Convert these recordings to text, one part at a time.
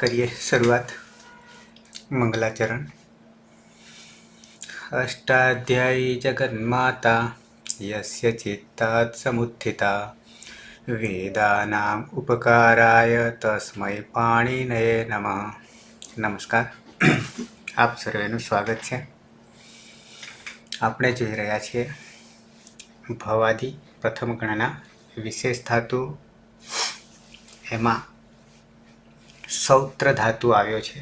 કરીએ શરૂઆત. મંગલાચરણ. અષ્ટાધ્યાયી જગન્માતા યસ્ય ચિત્તાत् સમુત્થિતા વેદાનામ ઉપકારાય તસ્મૈ પાણિનયે નમઃ. નમસ્કાર. આપ સર્વેનું સ્વાગત છે. આપણે જોઈ રહ્યા છીએ ભવાદિ પ્રથમ ગણના વિશેષ ધાતુ. એમાં સૌત્ર ધાતુ આવ્યો છે,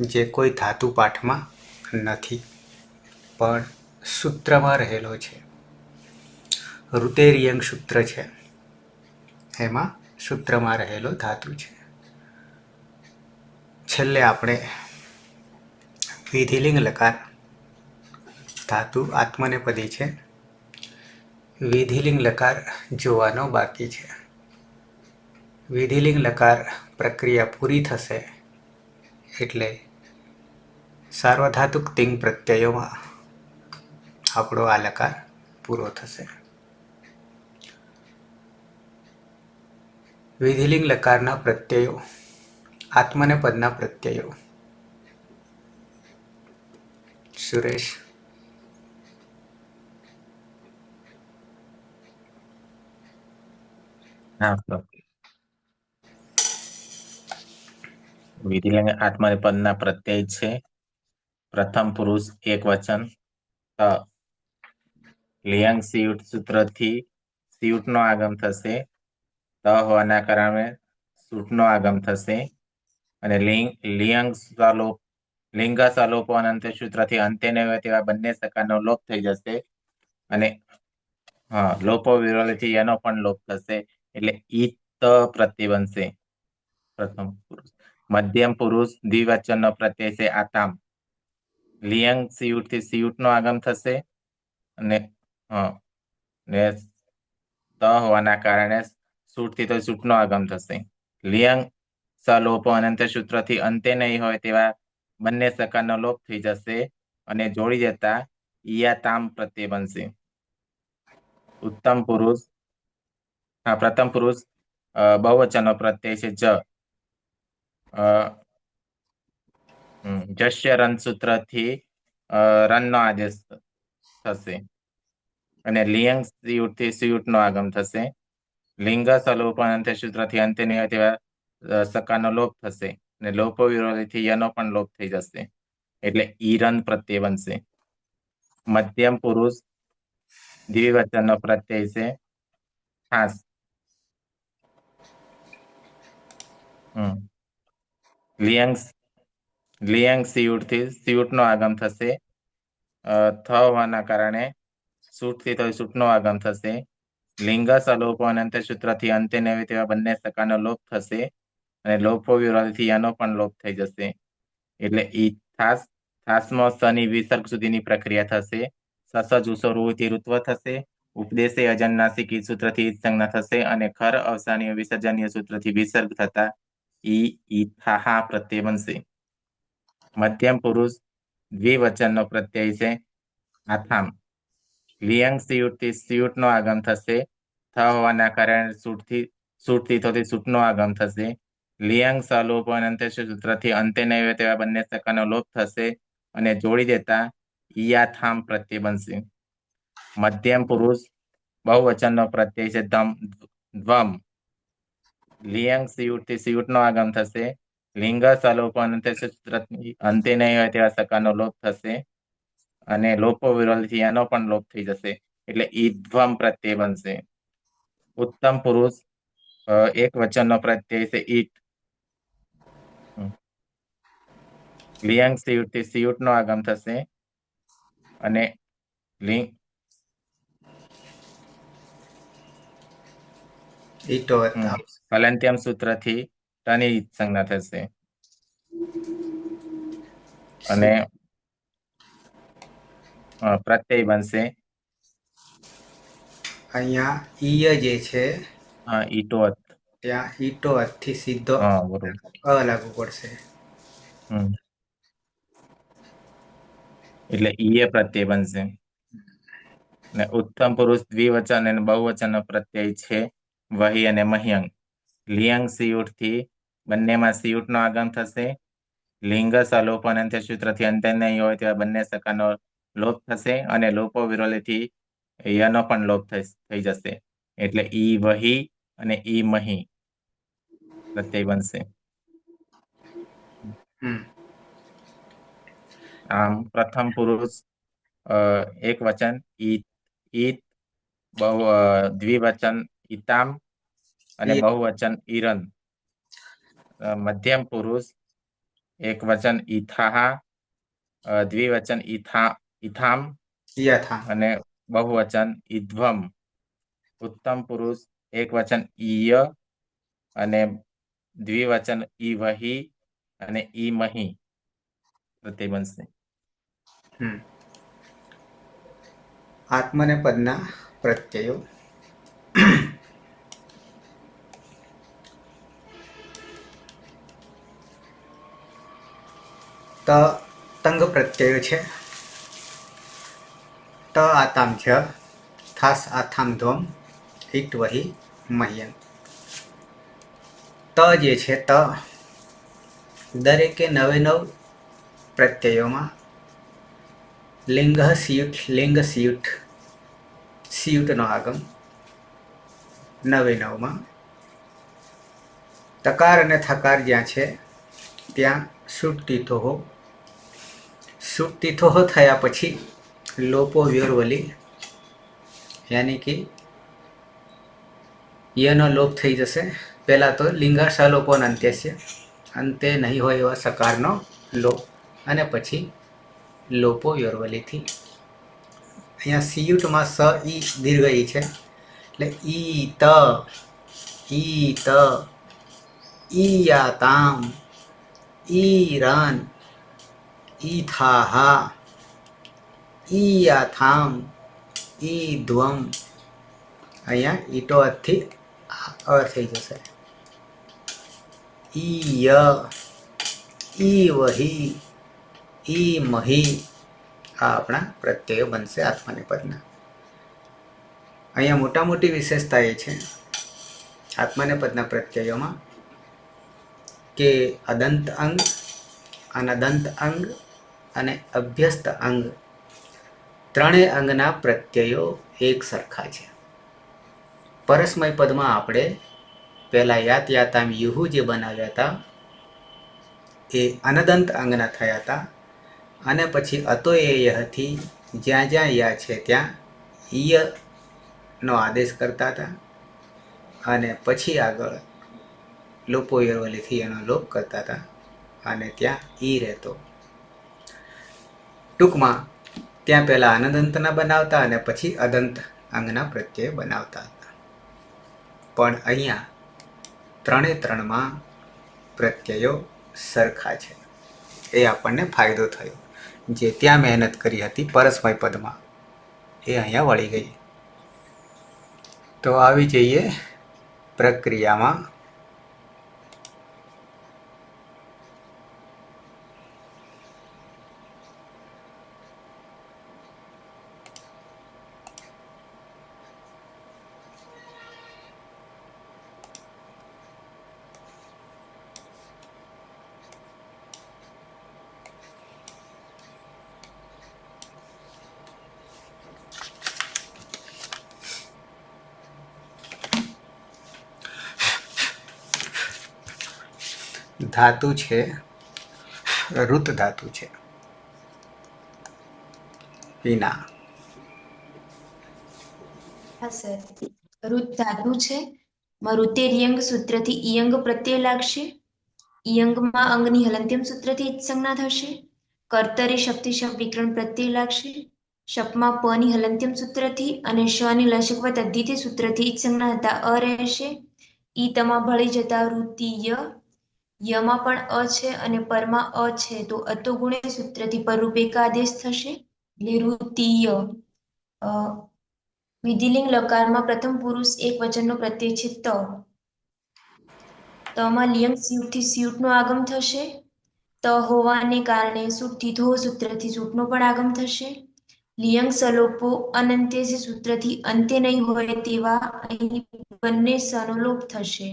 જે કોઈ ધાતુ પાઠમાં નથી પણ સૂત્રમાં રહેલો છે. ઋતેરિયંગ સૂત્ર છે, એમાં સૂત્રમાં રહેલો ધાતુ છે. છેલ્લે આપણે વિધિલિંગ લકાર ધાતુ આત્મનેપદી છે, વિધિલિંગ લકાર જોવાનો બાકી છે. વિધિલિંગ લકાર પ્રક્રિયા પૂરી થશે એટલે સાર્વધાતુક તિંગ પ્રત્યયોમાં આપણો આ લકાર પૂરો થશે. વિધિલિંગ લકારના પ્રત્યયો, આત્મનેપદના પ્રત્યયો. સુરેશ. વિધિલિંગ આત્મનેપદના પ્રત્યય છે. પ્રથમ પુરુષ એક વચન લિયંગ સિયુટ સૂત્રથી સિયુટનો આગમ થશે. ત હોવાના કારણે સૂટનો આગમ થશે. અને લિયંગ સલોપો અનંત સૂત્રથી અંતે ન હોય તેવા બંને સકારનો લોપ થઈ જશે. અને લોપો વિરોધથી એનો પણ લોપ થશે, એટલે ઈ ત પ્રત્યય બનશે. પ્રથમ પુરુષ. મધ્યમ પુરુષ દ્વિવચનનો પ્રત્યય છે આતામ. લિયંગ સિયુટથી સિયુટનો આગમ થશે અને ત હોવાના કારણે સૂટથી તો સૂટનો આગમ થશે. લિયંગ સલોપો અનંત સૂત્રથી અંતે નહીં હોય તેવા બંને સકારનો લોપ થઈ જશે અને જોડી દેતા ઈયાતામ પ્રત્યય બનશે. ઉત્તમ પુરુષ. પ્રથમ પુરુષ બહુવચનનો પ્રત્યય છે જ. જસ્ય રન સૂત્રથી રનનો આદેશ થશે અને લિયંગ સિયુટથી સિયુટનો આગમ થશે. લિંગ સલોપ અનંત સૂત્રથી અંતે નહીં હોય તેવા સકારનો લોપ થશે અને લોપો વિરોધીથી યનો પણ લોપ થઈ જશે, એટલે ઈરન પ્રત્યય બનશે. મધ્યમ પુરુષ દ્વિવચનનો પ્રત્યય છે ખાસ. લિયંગ સિયુટથી સિયુટનો આગમ થશે. થ હોવાના કારણે સૂટથી તો સૂટનો આગમ થશે. લિંગ સલોપો અનંત સૂત્રથી અંતે ન હોય તેવા બંને સકારનો લોપ થશે અને લોપો વિરોધથી યાનો પણ લોપ થઈ જશે, એટલે ઈ થાસમાં સની વિસર્ગ સુધીની પ્રક્રિયા થશે. સસ જુસો રૂથી ઋત્વ થશે. ઉપદેશે અજન્નાસિક સૂત્રથી સંજ્ઞા થશે અને ખર અવસાનીય વિસર્જનીય સૂત્રથી વિસર્ગ થતા ઈ થાહા પ્રત્યય બનશે. મધ્યમ પુરુષ દ્વિવચનનો પ્રત્યય છે આથામ. લિયંગ સિયુટથી સિયુટનો આગમ થશે. થ હોવાના કારણે સૂટથી થતી સૂટનો આગમ થશે. લિયંગ સલોપો અનંત સૂત્રથી અંતે નહીં હોય તેવા બંને સકારનો લોપ થશે અને જોડી દેતા ઈયાથામ પ્રત્યય બનશે. મધ્યમ પુરુષ બહુવચનનો પ્રત્યય છે ધ્વમ. લિયંગ સિયુટથી સિયુટનો આગમ થશે. લિંગ સલોપો અનંત સૂત્રથી અંતે નહીં હોય તેવા સકારનો લોપ થશે અને લોપો વિરોધથી એનો પણ લોપ થઈ જશે, એટલે ઈધ્વમ પ્રત્યય બનશે. ઉત્તમ પુરુષ એક વચનનો પ્રત્યય છે ઈટ. લિયંગ સિયુટથી સિયુટનો આગમ થશે અને હલંત્યમ સૂત્રથી ટની સંજ્ઞા થશે અને પ્રત્યય બનશે. અહીંયા ઈય જે છે ઈટો ત્યાં ઈટો થી સીધો અ લાગુ પડશે, એટલે ઈય પ્રત્યય બનશે. ને ઉત્તમ પુરુષ દ્વિવચન અને બહુવચનનો પ્રત્યય છે વહી અને મહ્યંગ. લિયંગ સિયુટથી બંનેમાં સિયુટનો આગમ થશે. લિંગ સલોપન અંત્યસૂત્રથી અંત્ય નહીં હોય તેવા બંને સકાનો લોપ થશે અને લોપો વિરોધીથી યનો પણ લોપ થઈ જશે. એટલે ઈ વહી અને ઈ મહી પ્રત્યય બનશે. આમ પ્રથમ પુરુષ એક વચન ઈત, દ્વિવચન ઈતામ અને બહુવચન ઈરન. મધ્યમ પુરુષ એક વચન ઈથાહા, દ્વિવચન ઈથામ અને બહુવચન ઈધ્વમ. ઉત્તમ પુરુષ એક વચન ઈય અને દ્વિવચન ઈવહી અને ઈમહી પ્રત્યય બનશે. આત્મનેપદના પ્રત્યયો. તંગ પ્રત્યયો છે. ત આતામ છે, થાસ આથામ ધ્વમ, ઈટ વહી મહ્યન. ત જે છે ત દરેકે નવે નવ પ્રત્યયોમાં લિંગ સિયુટ સિયુટનો આગમ નવે નવમાં. તકાર અને થકાર જ્યાં છે ત્યાં સુટ્ટિથોહો થયા પછી લોપો વ્યોરવલી યાની કે યનો લોપ થઈ જશે. પહેલાં તો લિંગા સલોપોન અંત્યસ્ય અંતે નહીં હોય એવા સકારનો લોપ અને પછી લોપો વ્યોરવલીથી. અહીંયા સિયુટમાં સ ઈ દીર્ઘ ઈ છે એટલે ઈ ત ઈયાતામ ઈરન ઈથાહા ઈયાથામ ઈધ્વમ. અહીંયા ઈટો અથી અ થઈ જશે. ઈય ઈ વહી ઈ મહી આ આપણા પ્રત્યયો બનશે આત્મનેપદના. અહીંયા મોટા મોટી વિશેષતા એ છે આત્મનેપદના પ્રત્યયોમાં કે અદંત અંગ, અનદંત અંગ અને અભ્યસ્ત અંગ ત્રણેય અંગના પ્રત્યયો એક સરખા છે. પરસ્મય પદમાં આપણે પહેલા યાત યાતામ યુહુ જે બનાવ્યા હતા એ અનદંત અંગના થયા હતા અને પછી અતો એ યહથી જ્યાં જ્યાં યા છે ત્યાં ઈયનો આદેશ કરતા હતા અને પછી આગળ લોપો યરવલીથી એનો લોપ કરતા હતા અને ત્યાં ઈ રહેતો. ટૂંકમાં ત્યાં પહેલાં અનદંતના બનાવતા અને પછી અદંત અંગના પ્રત્યય બનાવતા હતા. પણ અહીંયા ત્રણે ત્રણમાં પ્રત્યયો સરખા છે. એ આપણને ફાયદો થયો. જે ત્યાં મહેનત કરી હતી પરસ્મય પદમાં એ અહીંયા વળી ગઈ. તો આવી જઈએ પ્રક્રિયામાં. ધાતુ છે ઋત ધાતુ છે હિના. હા સર, ઋત ધાતુ છે. ઋતે રિયંગ સૂત્રથી ઈયંગ પ્રત્યય લાગશે. ઈયંગમાં અંગની હલંત્યમ સૂત્રથી સંજ્ઞા થશે. કર્તરે શક્તિ શપ વિકરણ પ્રત્યય લાગશે. શપમાં પની હલંત્યમ સૂત્રથી અને શની લશકવત અધિતિ સૂત્રથી સંજ્ઞા હતા અ રહેશે. ઈ તમા ભળી જતા ઋતીય. યમાં પણ અ છે અને પરમાં અ છે તો અતો ગુણે સૂત્રથી પરરૂપે આદેશ થશે એટલે ઋતીય. વિધિલિંગ લકારમાં પ્રથમ પુરુષ એક વચનનો પ્રત્યય છે ત. તમાં લિયંગ સિયુટથી સિયુટનો આગમ થશે. ત હોવાને કારણે સુટથી ધો સૂત્રથી સૂટનો પણ આગમ થશે. લિયંગ સલોપો અનંત્ય સૂત્રથી અંત્ય નહીં હોય તેવા અહીં બંને સનો લોપ થશે.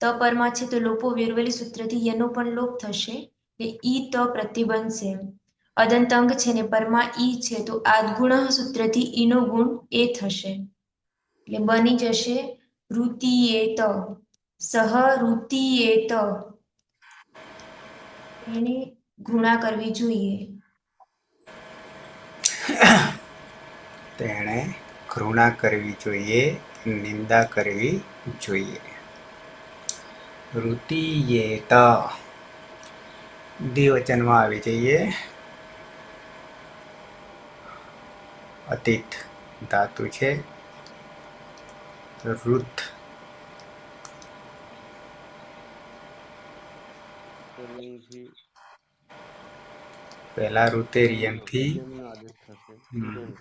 ત પરમાં છે તો લોપો વેરવેલી સૂત્રથી યનો પણ લોપ થશે એટલે ઈ ત પ્રત્યય બનશે. અદંત અંગ છે ને પરમાં ઈ છે તો આદગુણ સૂત્રથી ઈનો ગુણ એ થશે એટલે બની જશે રુતિયેત. સહ રુતિયેત. એને ઘૃણા કરવી જોઈએ. તેણે ઘૃણા કરવી જોઈએ, નિંદા કરવી જોઈએ. રુતિયેત દ્વિવચનમાં આવી જઈએ. અતીત ધાતુ છે. રુત ઉત્તરયંગથી પહેલા રુતેરિયમથી મધ્યમનો આદેશ થશે. યંગ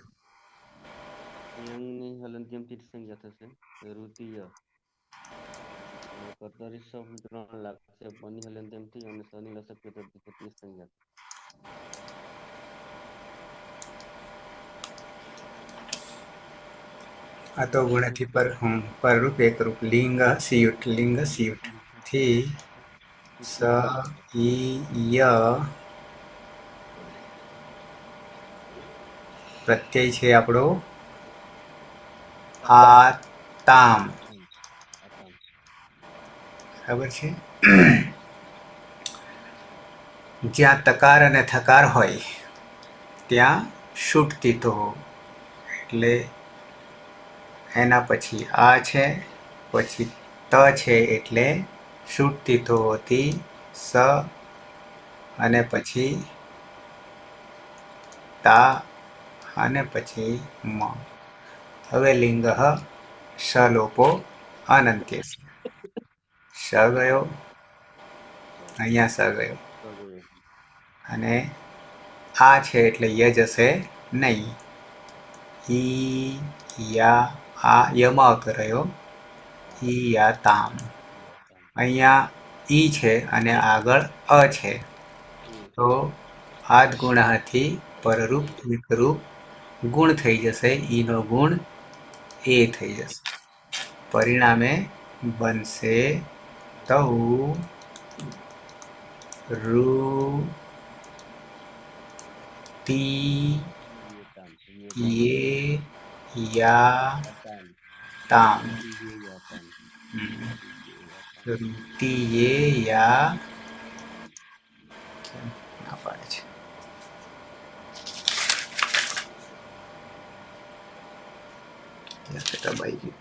યંગની હલંત્યમથી સંજ્ઞા થશે રુતિય. અને કર્તરી સૂત્રણ લાગશે બની હલંત્યમથી અને સની લસક પદ્ધતિથી સંજ્ઞા. આ તો ગુણથી પરરૂપ એકરૂપ લિંગ સિયુટ લિંગ સિયુટ થી સ ઈ ય પ્રત્યય છે આપણો આ તામ. બરાબર છે. જ્યાં તકાર અને થકાર હોય ત્યાં શુટ તીતો એટલે એના પછી આ છે, પછી ત છે એટલે શુટ તીતો હોતી સ અને પછી તા અને પછી મ. હવે લિંગ સલોપો અનંત્ય. સ ગયો, અહીંયા સ ગયો અને આ છે એટલે ય જશે નહીં. ઈ યા આ યમાં આવતો રહ્યો. ઈ યા તામ. અહીંયા ઈ છે અને આગળ અ છે તો આદ ગુણથી પરરૂપ વિકરૂપ ગુણ થઈ જશે. ઈનો ગુણ એ થઈ જશે. પરિણામે બનશે તૌ રૂ તી યે યા તામ. તી યે યા ના પાડે છે. દબાઈ ગયું.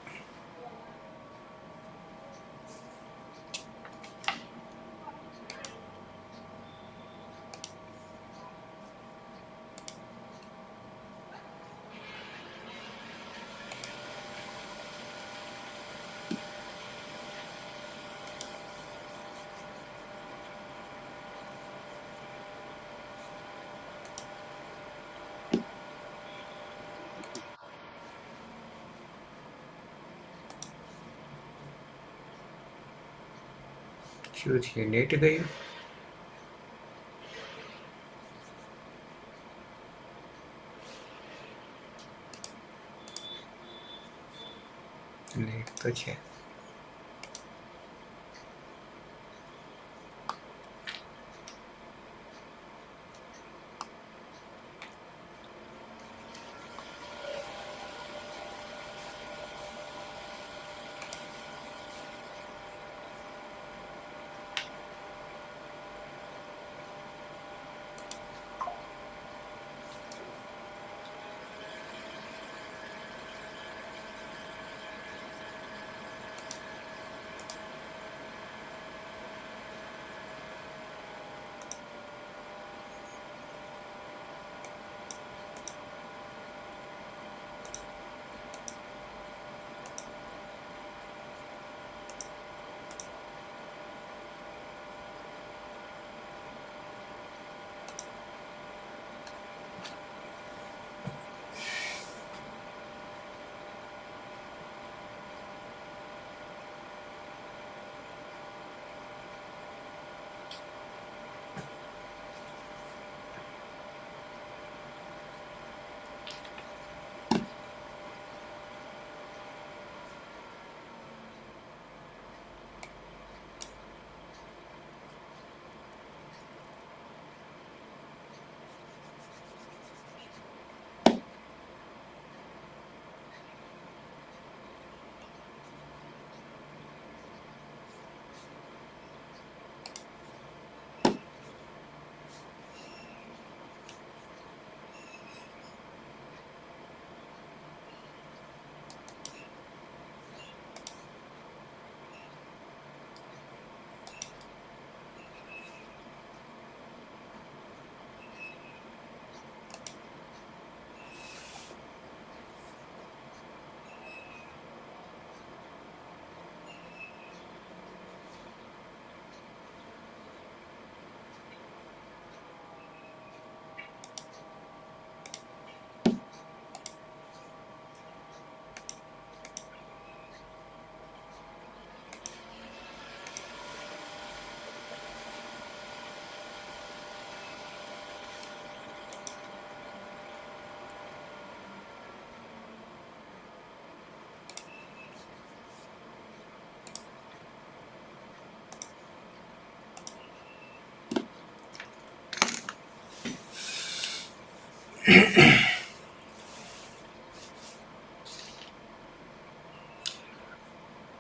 શું છે નેટ ગયું? નેટ તો છે.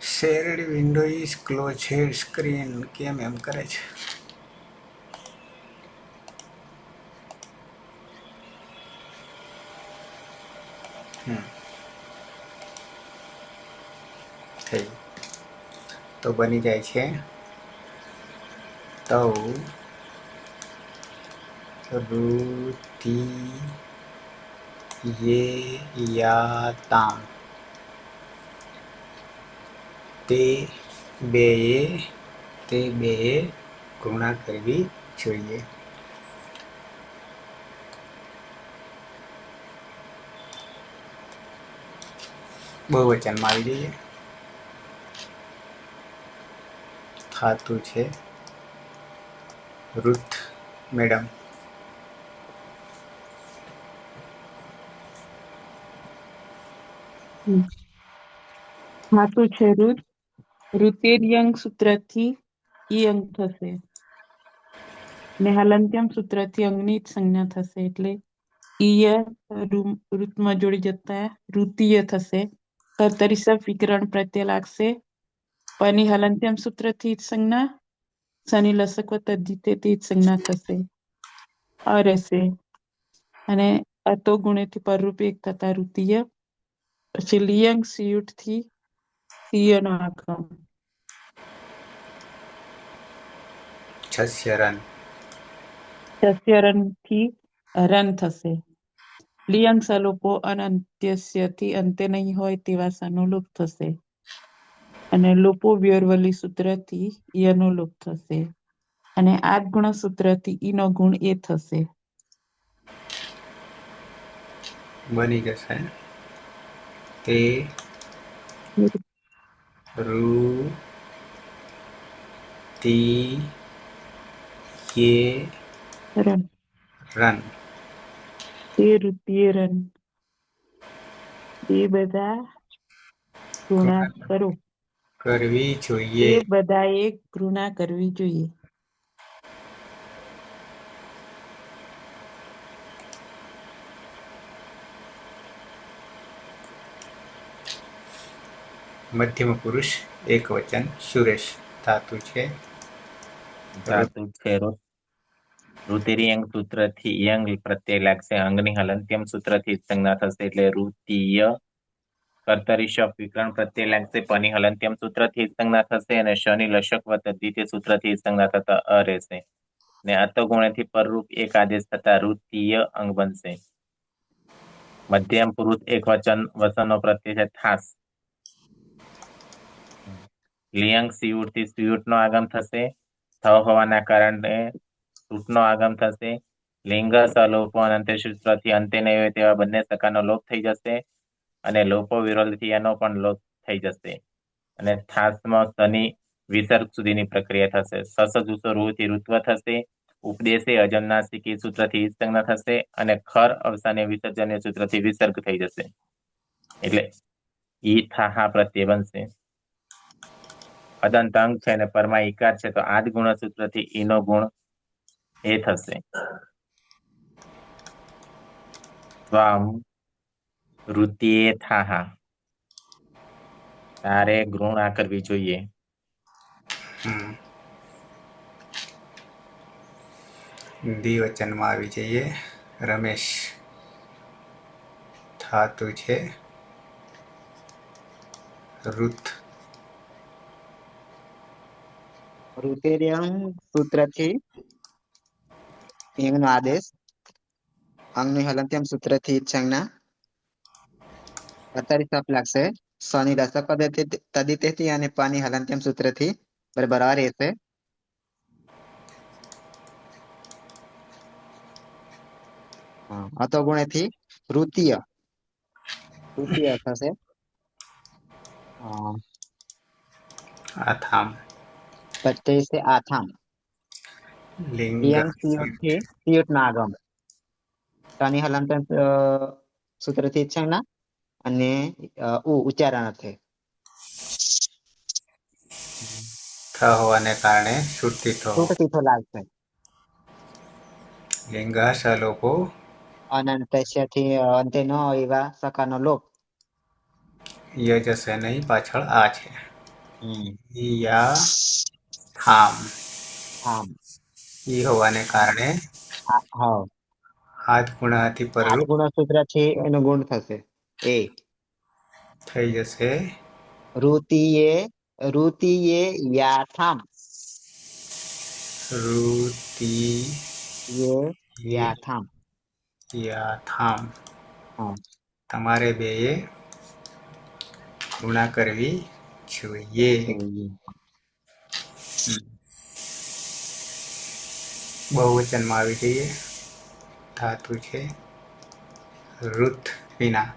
Shared window is close head screen કેમ એમ કરે છે? થઈ તો બની જાય છે તૌ રુતિયેયાતામ તે બેએ ગુણા કરવી જોઈએ. બહુવચનમાં આવી જઈએ. થાતું છે રૂથ મેડમ. થાતું છે રુત. રુતેર્યંગ સૂત્રથી ઈયંગ થશે ને હલંત્યમ સૂત્રથી અંગની જ સંજ્ઞા થશે એટલે ઈય ઋતમાં જોડી જતા રુતીય થશે. કર્તરી સબ વિકરણ પ્રત્યય લાગશે. પની હલંત્યમ સૂત્રથી જ સંજ્ઞા. શનિ લસક તદ્ધિતેથી જ સંજ્ઞા થશે. અ રહેશે અને અતો ગુણેથી પરરૂપ એક થતા રુતીય. પછી લિયંગ સિયુટથી સીયનો આગમ. છસ્ય રન. શસ્યરનથી રન થશે. લિયંગ સલોપો અનંત્યસ્યથી અંતે નહીં હોય તેવા સનો લોપ થશે અને લોપો વ્યોરવલી સૂત્રથી યનો લોપ થશે અને આદગુણ સૂત્રથી ઈનો ગુણ એ થશે. બની જશે તે રુતિયે રન રન. તે રુતિય રન. એ બધા ગુણા કરો. કરવી એ જોઈએ. બધાએ ઘૃણા કરવી જોઈએ. મધ્યમ પુરુષ એક વચન સુરેશ. ધાતુ છે ધાતુ છે રુત. રુતિર્યંગ સૂત્રથી યંગ પ્રત્યય લાગશે. અંગની હલંત્યમ સૂત્રથી જ સંજ્ઞા થશે એટલે રુતીય. કર્તરી શપ વિકરણ પ્રત્યય લાગશે. પની હલંત્યમ સૂત્રથી જ સંજ્ઞા થશે અને શનિ લશક દ્વિતીય સૂત્રથી જ સંજ્ઞા થતા અ રહેશે ને અતો ગુણેથી પરરૂપ એક આદેશ થતા રુતીય અંગ બનશે. મધ્યમ પુરુષ એક વચનનો પ્રત્યય છે થાસ. લિયંગ સિયુટથી સિયુટનો આગમ થશે. થ હોવાના કારણે સૂટનો આગમ થશે. લિંગ સલોપો અને સૂત્રથી અંતે નહીં હોય તેવા બંને સકાનો લોપ થઈ જશે અને લોપો વિરોધથી એનો પણ લોપ થઈ જશે અને થાસમાં શનિ વિસર્ગ સુધીની પ્રક્રિયા થશે. સસજુસો રૂથી ઋત્વ થશે. ઉપદેશે અજમનાસિકી સૂત્રથી સંજ્ઞા થશે અને ખર અવસાને વિસર્જન્ય સૂત્રથી વિસર્ગ થઈ જશે એટલે ઈ થાહા પ્રત્યય બનશે. અદંત અંગ છે અને પરમાં ઈકાર છે તો આદ ગુણ સૂત્રથી ઈનો ગુણ એ થશે. સ્વામ રુતિએ થાહા. તારે ઘૃણા કરવી જોઈએ. દ્વિવચનમાં આવી જઈએ. રમેશ. થાતુ છે રુથ. રુતેર્યંગ સૂત્રથી ઈંગનો આદેશ. અંગની હલંત્યમ સૂત્રથી જ સંજ્ઞા. કર્તરી સપ લાગશે. શનિ રસક તદિતેથી અને પાની હલંત્યમ સૂત્રથી બરાબર આ રહેશે. અતો ગુણેથી તૃતીય થશે. આથામ. પ્રત્યય છે આથામ. લિંગ લિયંગ સિયુટથી સિયુટનો આગમ. શનિ હલંત્યમ સૂત્રથી જ સંજ્ઞા અને ઉચ્ચારણ અર્થે. થ હોવાને કારણે છૂટતી થો. છૂટથી તો લાગશે. લિંગ સલોપો અનંતસ્યથી અંતે ન એવા સકાનો લોપ. ય જશે નહીં, પાછળ આ છે. હમ યા થામ. આમ ઈ હોવાને કારણે હા હાથ ગુણાથી આઠ પરરૂપ ગુણસૂત્ર છે એનો ગુણ થશે એ. થઈ જશે ઋતિયે યાથામ. રુતિ યે યાથામ. યાથામ. હા તમારે બેએ ગુણા કરવી જોઈએ. જોઈએ. બહુવચનમાં આવી જઈએ. ધાતુ છે રુત વિના.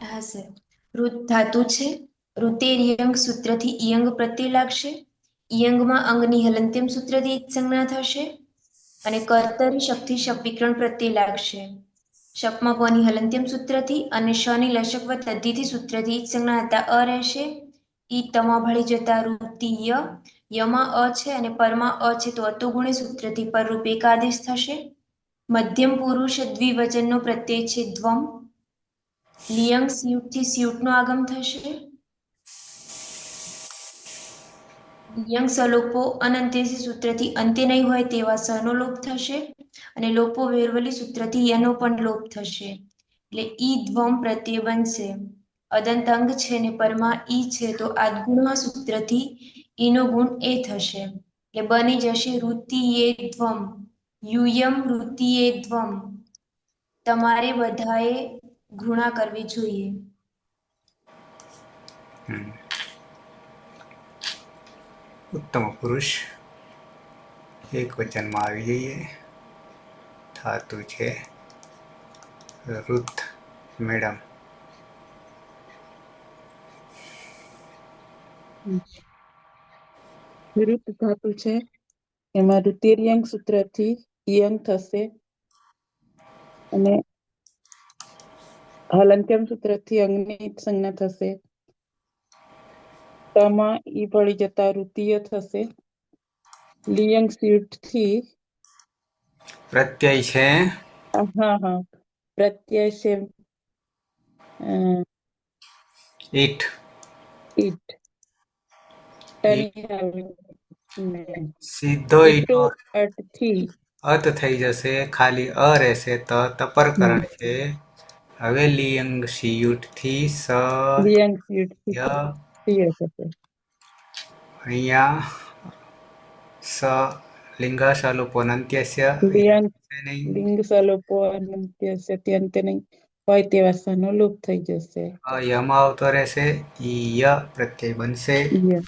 હા સર. ઋત ધાતુ છે. ઋતેર્યંગ સૂત્રથી ઇયંગ પ્રત્યય લાગશે. ઇયંગમાં અંગની હલંત્યમ સૂત્રથી ઈદ સંજ્ઞા થશે. અને કર્તરી શક્તિ શપ વિકરણ પ્રત્યય લાગશે. શકમાં પની હલંત્યમ સૂત્રથી અને શની લશક તદ્ધિથી સૂત્રથી ઈદ સંજ્ઞા હતા અ રહેશે. ઈ તમા ભળી જતા ઋતિય. યમાં અ છે અને પરમાં અ છે તો અતુગુણે સૂત્રથી પરરૂપ એક આદેશ થશે. મધ્યમ પુરુષ દ્વિવચનનો પ્રત્યય છે દ્વમ. લિયંગ સ્યુટથી સ્યુટનો આગમ થશે. લિયંગ સલોપો અનંત્યસી સૂત્રથી અંત્ય નહીં હોય તેવા સનો લોપ થશે. અને લોપો વેરવલી સૂત્રથી યનો પણ લોપ થશે. એટલે ઈ દ્વમ પ્રત્યય બનશે. અદંતાંગ છે ને પરમાં ઈ છે તો આદગુણ સૂત્રથી ઈનો ગુણ એ થશે. એટલે બની જશે ઋતિયે ધ્વમ. યુયમ ઋતિયે ધ્વમ. તમારે બધાએ ઘૃણા કરવી જોઈએ. ઉત્તમ પુરુષ એક વચનમાં આવી જઈએ. ધાતુ છે રુત મેડમ. ઋત ધાતુ છે એમાં ઋતેર્યંગ સૂત્રથી ઇયંગ થશે અને હલંત્યમ સૂત્રથી અંગની સંજ્ઞા થશે. તમાં ઈ ભળી જતા ઋતીય થશે. લિયંગ સ્યુટથી પ્રત્યય છે હા પ્રત્યય છે ઈઠ. ઈટ. સીધો ઈટો ઈટો અટથી અત થઈ જશે. ખાલી અ રહેશે તો તપરકરણ છે. હવે લિયંગ શિયુટથી સ લિયંગ સ્યુટથી ય. સિય થશે. અહીંયા સ લિંગાશાલુપોનંત્યસ્ય લિયંગ નહીં. લિંગ સલોપો અંત્ય નહીં હોય તેવા સનો લોપ થઈ જશે. યમાં આવતો રહેશે. ય પ્રત્યય બનશે ઈય.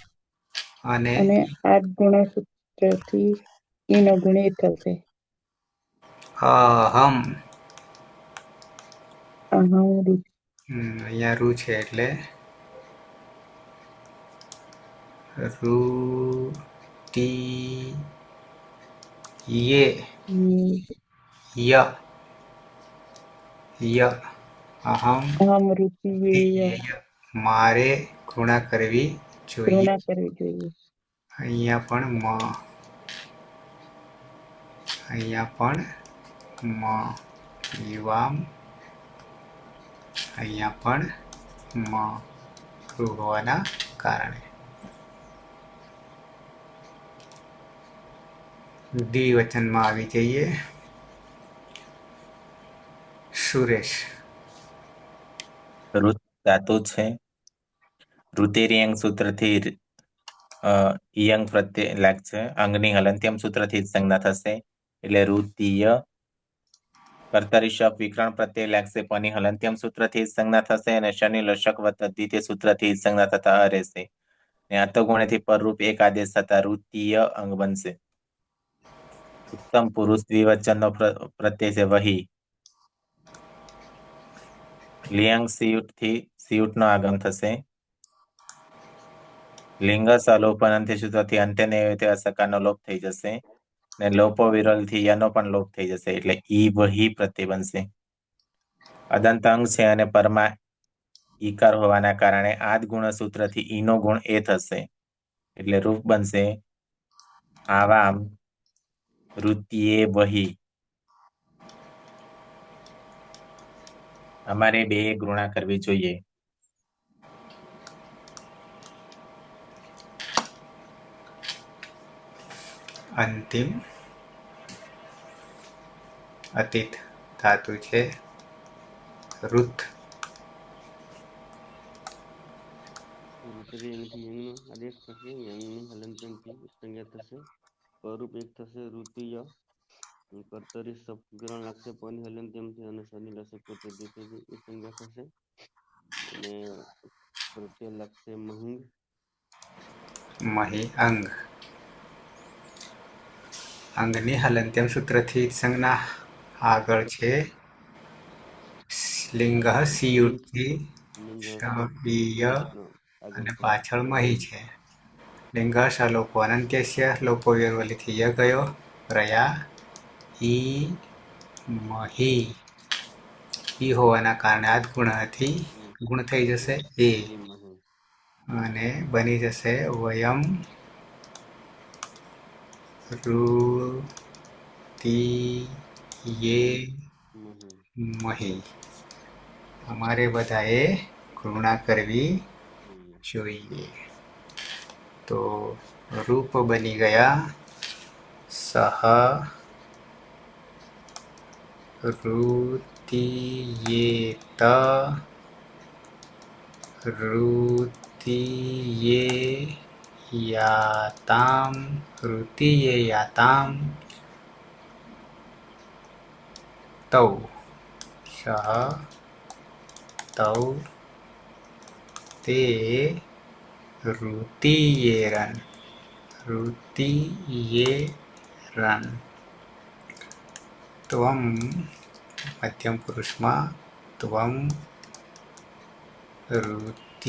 અને અને આઠ ગુણસૂત્રથી ઈનો ગુણ એ થશે. અહમ. અહં ઋત. અહીંયા રૂ છે એટલે રુતિ યે ય ય અહમ અહમ ઋતિયેય ય. મારે ગુણા કરવી જોઈએ. ઘૃણા કરવી જોઈએ. અહીંયા પણ મ. અહીંયા પણ મ. યુવામ. અહીંયા પણ મ. ક્રૂ હોવાના કારણે દ્વિવચનમાં આવી જઈએ. સુરેશ. ઋત ધાતુ છે. ઋતેરિયંગ સૂત્રથી ઇયંગ પ્રત્યય લાગશે. અંગની હલંત્યમ સૂત્રથી સંજ્ઞા થશે એટલે ઋતીય. કર્તરી શપ વિકરણ પ્રત્યય લાગશે. પની હલંત્યમ સૂત્રથી સંજ્ઞા થશે અને શનિ લશક દ્વિતીય સૂત્રથી સંજ્ઞા થતા રહેશે. આતોગુણેથી પરરૂપ એક આદેશ થતા ઋતીય અંગ બનશે. ઉત્તમ પુરુષ દ્વિવચનનો પ્રત્યય છે વહી. લિયંગ સિયુટથી સિયુટનો આગમ થશે. લિંગ સલોપન અંત્ય સૂત્રથી અંત્યને તેવા સકારનો લોપ થઈ જશે. ને લોપો વિરલથી યનો પણ લોપ થઈ જશે એટલે ઈ વહી પ્રત્યય બનશે. અદંત અંગ છે અને પરમાં ઈકાર હોવાના કારણે આદ ગુણસૂત્રથી ઈનો ગુણ એ થશે એટલે રૂપ બનશે આવામ ઋત્યે વહી. અમારે બે ગુણા કરવી જોઈએ. અંતિમ અતીત ધાતુ છે રુત. ઋતરે યંગથી યંગનો આદેશ થશે. યંગની હલનચલનથી સંજ્ઞા થશે. સ્વરૂપ એક થશે ઋતીય. કર્તરી સપગ્રહણ લાગશે પની હલનચલનથી અને શનિ લસક તેથી એ સંજ્ઞા થશે. અને પ્રત્યય લાગશે મહિંગ. મહી અંગ. અંગની હલંત્યમ સૂત્રથી સંજ્ઞા. આગળ છે લિંગ સિયુટથી લિંગ શબીય આગળ અને છે. પાછળ મહી છે. લિંગ સલોપો અનંત્યસ્ય લોપો વિરવલીથી ય ગયો રયા ઈ મહી. ઈ હોવાના કારણે આદ ગુણથી ગુણ થઈ જશે એ મહી. અને બની જશે વયમ રુતિયે મહી. મહી. અમારે બધાએ કરુણા કરવી જોઈએ. જોઈએ. તો રૂપ બની ગયા સહ રુતિયેત રુતિયેયાતામ રુતિયેયાતામ તૌ સહ તૌ તે રુતિયેરન રુતિયેરન. ત્વમ મધ્યમ પુરુષમાં ત્વમ રુતિયેથાઃ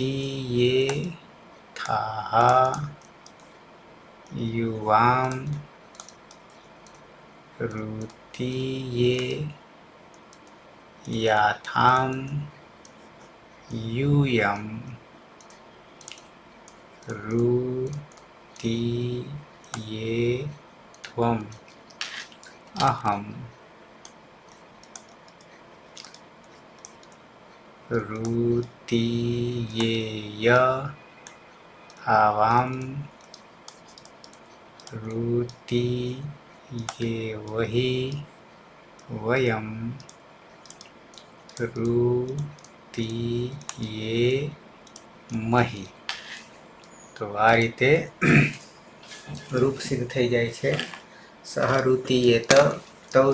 યુવામ રુતિયેયાથામ यूयं રુતિયેત્વम् અહં રુતિયેય આવામ રુતિયેવહિ વયમ રુતિયેમહિ. તો આ રીતે રૂપ સિદ્ધ થઈ જાય છે. સહ રુતિયેત તૌ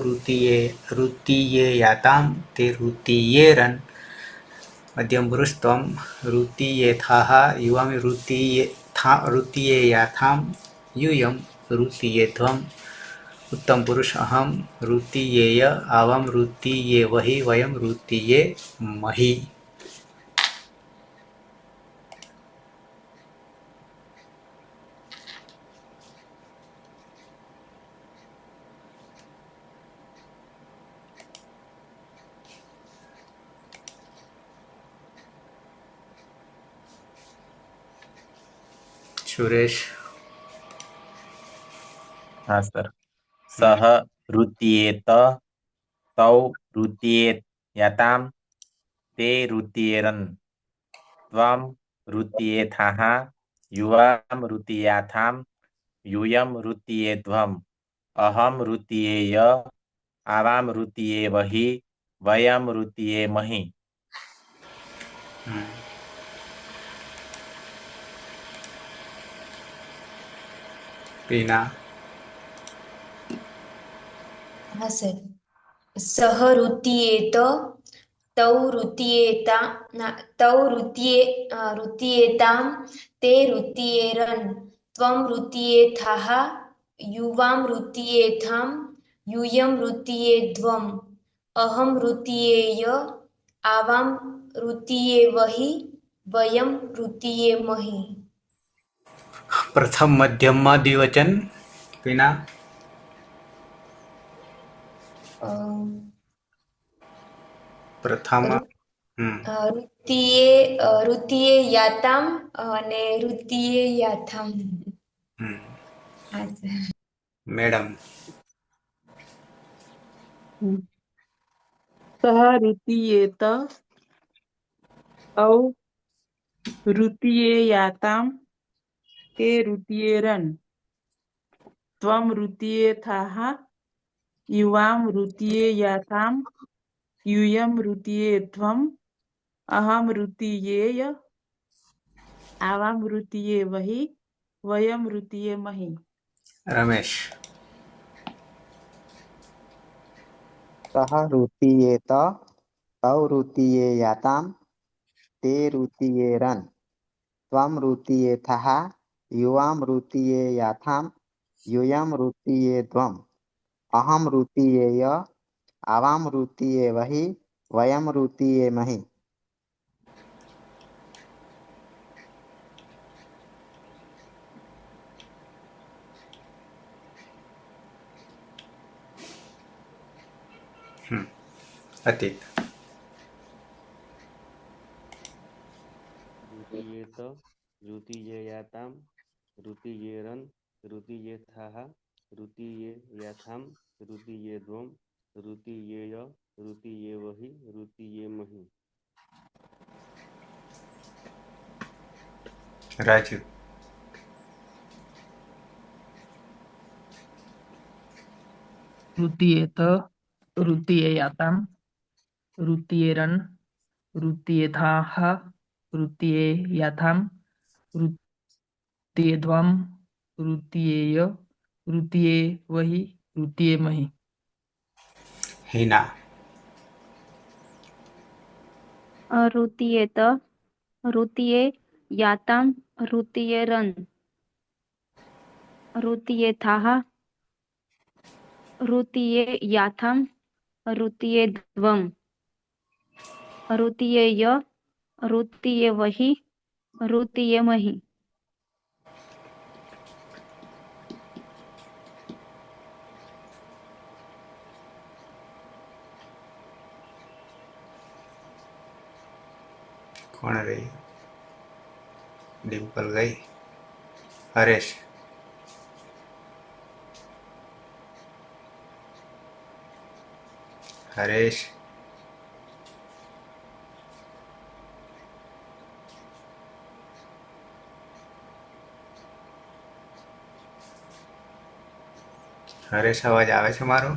રુતિયેયાતામ તે રુતિયેરન. મધ્યમ પુરુષ ત્વમ રુતિયેથાઃ યુવામ રુતિયેયાથામ यूयं રુતિયેધ્વમ. ઉત્તમ પુરુષ અહમ રુતિયેય આવામ રુતિયેવહિ વયમ રુતિયેમહિ. સુરેશ. હા સર. સહ રુત્યેત તૌ રુત્યેયાતામ તે રુત્યેરન ત્વમ રુત્યેથાઃ યુવામ રુત્યેયાથામ यूयम રુત્યેધ્વમ અહમ રુત્યેય આવામ રુત્યેવહિ વયમ રુત્યેમહિ. પીના. હા સર. સહ રુત્યેત તૌ રુત્યેતા તૌ રુત્યેતામ તે રુત્યેરન ત્વમ રુત્યેથાઃ યુવામ રુત્યેથામ यूयं રુત્યેધ્વમ અહમ રુત્યેય આવામ રુત્યેવહિ વયમ રુત્યેમહિ. પ્રથમ મધ્યમમાં દ્વિવચન. પીના. પ્રથમ રુત્યેયાતામ અને રુત્યેયાથામ. હા સર. મેડમ. सः रुतीयेत औ रुतीयेयातां ते रुतीयेरन् त्वं रुतीयेथाः युवां रुतीयेयातां यूयं रुतीयेध्वम् अहं रुतीयेय आवां रुतीयेवहि वयं रुतीयेमहि. રમેશ. सः रुतीयेत तौ रुतीयेयातां ते रुतीयेरन् त्वं रुतीयेथः युवां रुतीयेयाथां यूयं रुतीयेध्वम् अहं रुतीयेय आवां रुतीयेवहि वयं रुतीयेमहि. અતીત. रुतीयेत रुतीयेयातां रुतीयेरन् रुतीयेथाः रुतीयेयाथां रुतीयेध्वम् रुतीयेय रुतीयेवहि रुतीयेमहि. રાજુ. रुतीयेत रुतीयेयातां रुतीयेरन् रुतीयेथाः रुतीयेयाथां रुतीयेध्वम् रुतीयेय रुतीयेवहि रुतीयेमहि. હિના. रुतीयेत रुतीयेयातां रुतीयेरन् रुतीयेथाः रुतीयेयाथां रुतीयेध्वम् रुतीयेय रुतीयेवहि रुतीयेमहि. કોણ રહી? ડિમ્પલ ગઈ. હરેશ. હરેશ. હરેશ, અવાજ આવે છે મારો?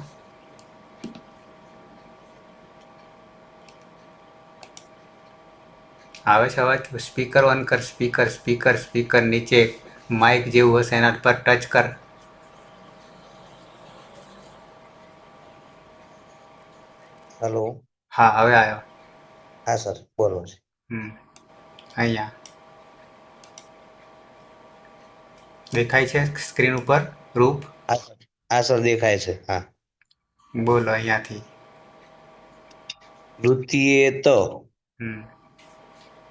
આવે છે અવાજ? સ્પીકર ઓન કર. સ્પીકર સ્પીકર સ્પીકર નીચે માઇક જેવું હશે એના પર ટચ કર. હેલો. હા, હવે આવ્યો. હા સર, બોલો છે. અહીંયા દેખાય છે સ્ક્રીન ઉપર રૂપ? હા સર, દેખાય છે. હા. બોલો અહીંયાથી. रुतीयेत હમ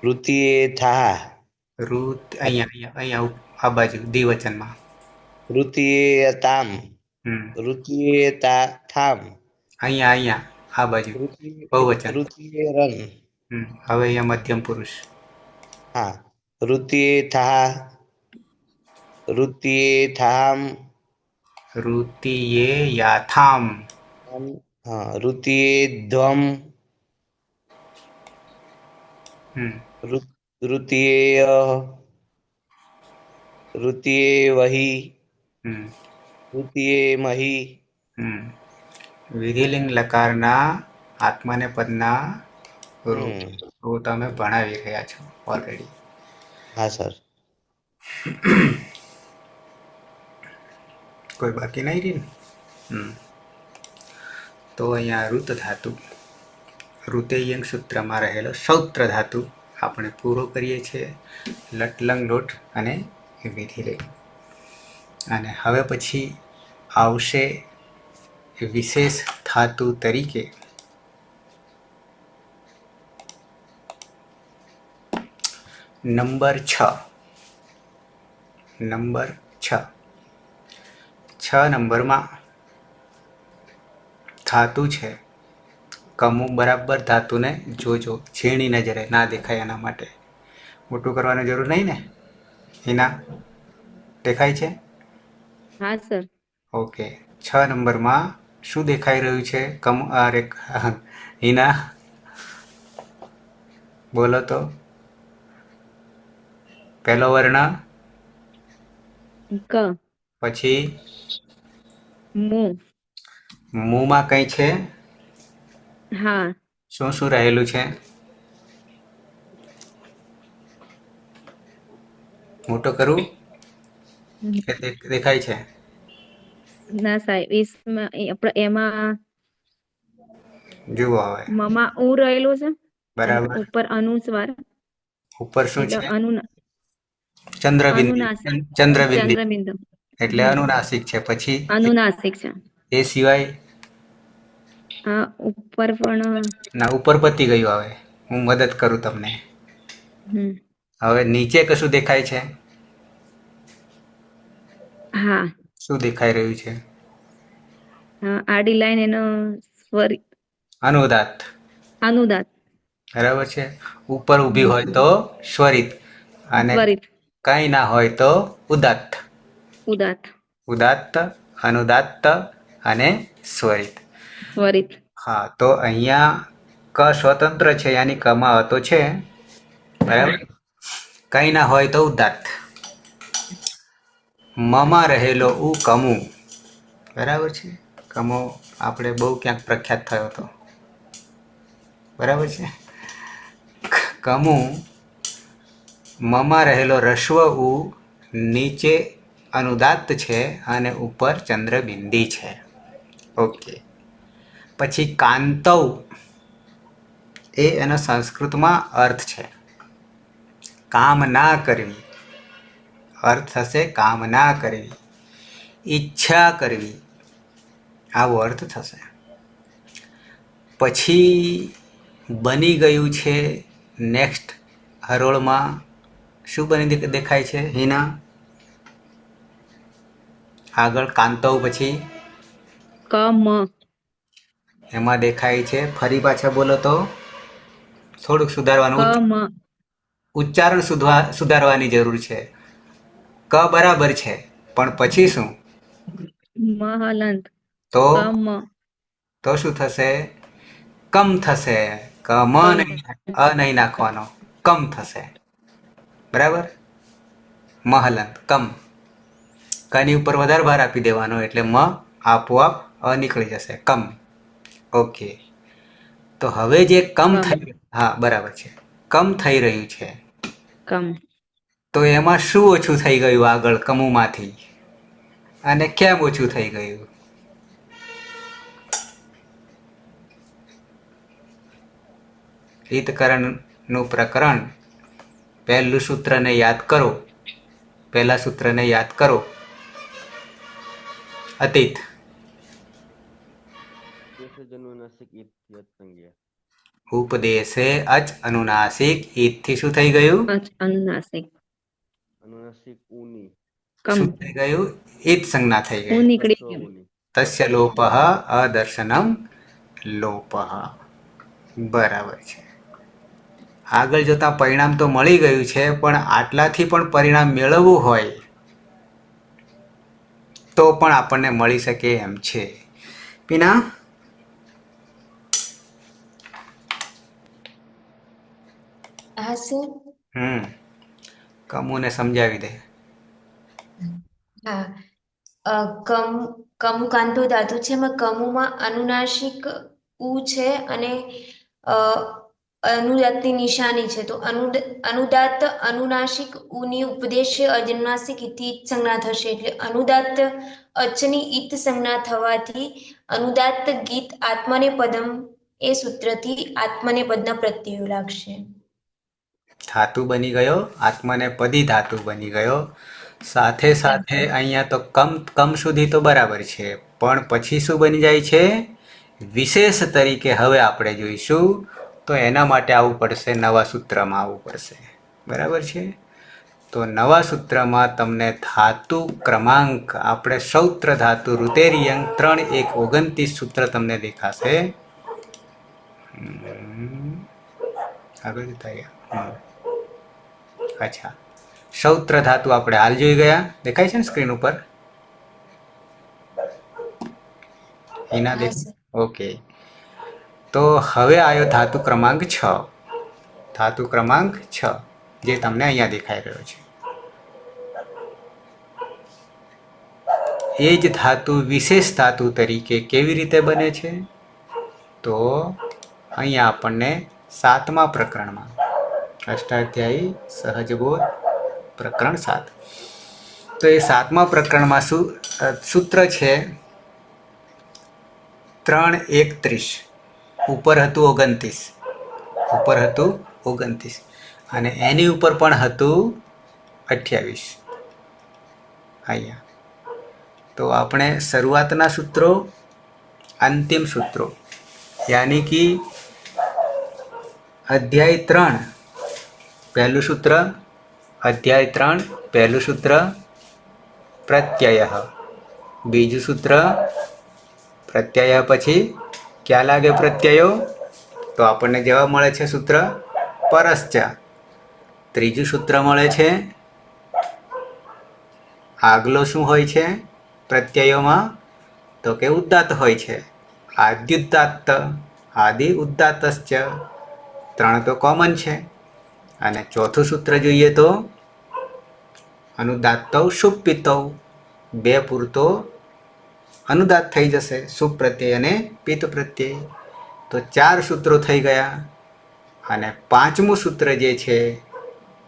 रुतीयेथाः રૂત અહીંયા અહીંયા આ બાજુ દ્વિવચનમાં. रुतीयेतां હમ रुतीयेताथां અહીંયા અહીંયા આ બાજુ બહુવચન. रुतीयेरन्. હવે અહીંયા મધ્યમ પુરુષ. હા. रुतीयेथाः रुतीयेथां रुतीयेयाथां रुतीयेध्वम् रुतीयेय रुतीयेवहि रुतीयेमहि. વિધિલિંગ લકારના આત્માને પદના રૂપ તમે ભણાવી રહ્યા છો ઓલરેડી. હા સર. કોઈ બાકી નહીં રહી ને? તો અહીંયા ઋત ધાતુ, ઋતેયંગ સૂત્રમાં રહેલો સૌત્ર ધાતુ આપણે પૂરો કરીએ છીએ. લટલંગ લોટ અને વિધિલિંગ. અને હવે પછી આવશે વિશેષ ધાતુ તરીકે નંબર 6. નંબર 6. 6 નંબરમાં ધાતુ છે. કમુ બરાબર ધાતુને જોજો, ઝીણી નજરે ના દેખાય એના માટે. મોટું કરવાની જરૂર નહીં ને? એના દેખાય છે? હા સર. ઓકે. 6 નંબરમાં શું દેખાઈ રહ્યું છે? અરે હિના બોલો તો. પહેલો વર્ણ, ક પછી મુ મુમાં કઈ છે? હા શું શું રહેલું છે? મોટો કરું કે દેખાય છે? ના સાહેબ એમાં જુઓ હવે. મમાં ઉ રહેલું છે અને બરાબર. ઉપર અનુસ્વાર ઉપર શું એટલે છે? અનુનાસિક ચંદ્રબિંદુ ચંદ્રબિંદુ એટલે અનુનાસિક છે. પછી અનુનાસિક છે. એ સિવાય ઉપર પણ ના, ઉપર પતી ગયું. હવે હું મદદ કરું તમને. હમ હવે નીચે કશું દેખાય છે? હા શું દેખાઈ રહ્યું છે? આડી લાઈન એનો સ્વર અનુદાત. અનુદાત બરાબર છે. ઉપર ઊભી હોય તો સ્વરિત અને સ્વરિત કઈ ના હોય તો ઉદાત્ત. ઉદાત ઉદાત્ત, અનુદાત્ત અને સ્વરિત. સ્વરિત હા, તો અહીંયા ક સ્વતંત્ર છે, યાની કમાં હતો છે. બરાબર. કઈ ના હોય તો ઉદાત્ત. મમાં રહેલો ઉ કમુ. બરાબર છે. કમો આપણે બહુ ક્યાંક પ્રખ્યાત થયો હતો. બરાબર છે. કમુ મમાં રહેલો રસ્વ ઉ નીચે અનુદાત્ત છે અને ઉપર ચંદ્રબિંદી છે. ઓકે. પછી કાંતવ એ એનો સંસ્કૃતમાં અર્થ છે. કામ ના કરવી. અર્થ થશે કામ ના કરવી, ઈચ્છા કરવી, આવો અર્થ થશે. પછી બની ગયું છે. નેક્સ્ટ હરોળમાં શું બની દેખાય છે? હિના આગળ કાંતવ પછી કમ એમાં દેખાય છે. ફરી પાછા બોલો તો. થોડુંક સુધારવાનું, કમ ઉચ્ચારણ સુધારવાની જરૂર છે. ક બરાબર છે, પણ પછી શું? મહલંત તો કમ તો શું થશે? કમ થશે. કમ કમ નહીં નાખવાનો, કમ થશે. બરાબર. મહલંત કમ. કની ઉપર વધારે ભાર આપી દેવાનો એટલે મ આપોઆપ નીકળી જશે. કમ. ઓકે. તો હવે જે કમ કમ થઈ, હા બરાબર છે, કમ થઈ રહ્યું છે, કમ તો એમાં શું ઓછું થઈ ગયું આગળ કમુમાંથી, અને કેમ ઓછું થઈ ગયું? ઈતકરણનું પ્રકરણ. પહેલું સૂત્રને યાદ કરો. પહેલા સૂત્રને યાદ કરો. અતીત. અનુનાસિક ઈત સંજ્ઞા. ઉપદેશે અચ અનુનાસિક ઈતથી શું થઈ ગયું? અનુનાસિક અનુનાસિક ઉની કમ શું થઈ ગયું? ઈત સંજ્ઞા થઈ ઉ ગઈ. નીકળી ગયું. ઉની તસ્ય લોપઃ અદર્શનમ લોપઃ. બરાબર છે. આગળ જતા પરિણામ તો મળી ગયું છે, પણ આટલાથી પણ પરિણામ મેળવવું હોય તો પણ આપણને મળી શકે એમ છે. પીના હા સર. કમુને સમજાવી દે. હા. કમુકાંતો ધાતુ છે. એમાં કમુમાં અનુનાસિક ઉ છે અને અ, અનુદાત્તની નિશાની છે. તો અનુદાત્ત અનુનાસિક ઉની ઉપદેશ અજનુનાસિક ઇતિ સંજ્ઞા થશે. એટલે અનુદાત્ત અચની ઈત સંજ્ઞા થવાથી અનુદાત્ત ગીત આત્મને પદમ એ સૂત્રથી આત્મને પદના પ્રત્યયો લાગશે. ધાતુ બની ગયો, આત્મને પદી ધાતુ બની ગયો. સાથે સાથે અહીંયા તો કમ સુધી તો બરાબર છે, પણ પછી શું બની જાય છે? વિશેષ તરીકે હવે આપણે જોઈશું, તો એના માટે આવવું પડશે, નવા સૂત્રમાં આવવું પડશે. બરાબર છે. તો નવા સૂત્રમાં તમને ધાતુ ક્રમાંક, આપણે સૌત્ર ધાતુ ઋતેરિયંગ 3.1.29 સૂત્ર તમને દેખાશે. આગળ જતા રહ્યા. અચ્છા, સૌત્ર ધાતુ આપણે હાલ જોઈ ગયા. દેખાય છે ને સ્ક્રીન ઉપર? હિના હા દેખ સર. ઓકે. તો હવે આવ્યો ધાતુ ક્રમાંક 6. ધાતુ ક્રમાંક 6 જે તમને અહીંયા દેખાઈ રહ્યો છે. એ જ ધાતુ વિશેષ ધાતુ તરીકે કેવી રીતે બને છે? તો અહીંયા આપણને 7મા પ્રકરણમાં અષ્ટાધ્યાયી સહજબોધ પ્રકરણ 7. તો એ 7મા પ્રકરણમાં સૂત્ર છે 3:31. ઉપર હતું 29 અને એની ઉપર પણ હતું 28. અહીંયા તો આપણે શરૂઆતના સૂત્રો, અંતિમ સૂત્રો યાની કે અધ્યાય 3 પહેલું સૂત્ર, અધ્યાય 3 પહેલું સૂત્ર પ્રત્યય, બીજું સૂત્ર પ્રત્યય પછી ક્યાં લાગે પ્રત્યયો? તો આપણને જવાબ મળે છે સૂત્ર પરશ્ચ. ત્રીજું સૂત્ર મળે છે આગલો શું હોય છે પ્રત્યયોમાં? તો કે ઉદાત્ત હોય છે. આદ્યુદાત્ત, આદિ ઉદાત્તશ્ચ. 3 તો કોમન છે. અને ચોથું સૂત્ર જોઈએ તો અનુદાત્તૌ શુપ્પિતૌ. 2 પૂરતો અનુદાત થઈ જશે, શુભ પ્રત્યય અને પિત્ત પ્રત્યય. તો 4 સૂત્રો થઈ ગયા. અને 5મું સૂત્ર જે છે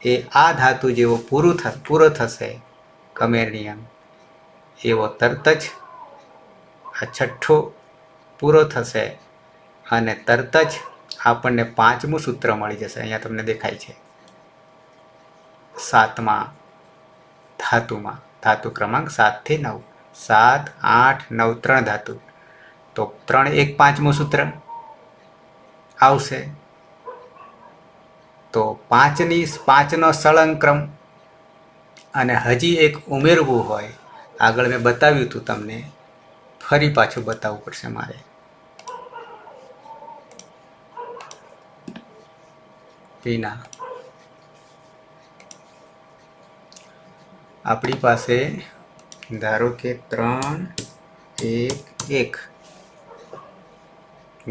એ આ ધાતુ જેવો પૂરો થશે કમેર નિયમ એવો તરત જ આ 6ઠ્ઠો પૂરો થશે અને તરત જ આપણને 5મું સૂત્ર મળી જશે. અહીંયા તમને દેખાય છે 7મા ધાતુમાં, ધાતુ ક્રમાંક 7 થી 9, 7, 8, 9 3 ધાતુ. તો 3, 1, 5મું સૂત્ર આવશે. તો 5નો સળંગ ક્રમ. અને હજી એક ઉમેરવું હોય, આગળ મેં બતાવ્યું હતું તમને, ફરી પાછું બતાવવું પડશે મારે. પીના આપણી પાસે ધારો કે 3, 1, 1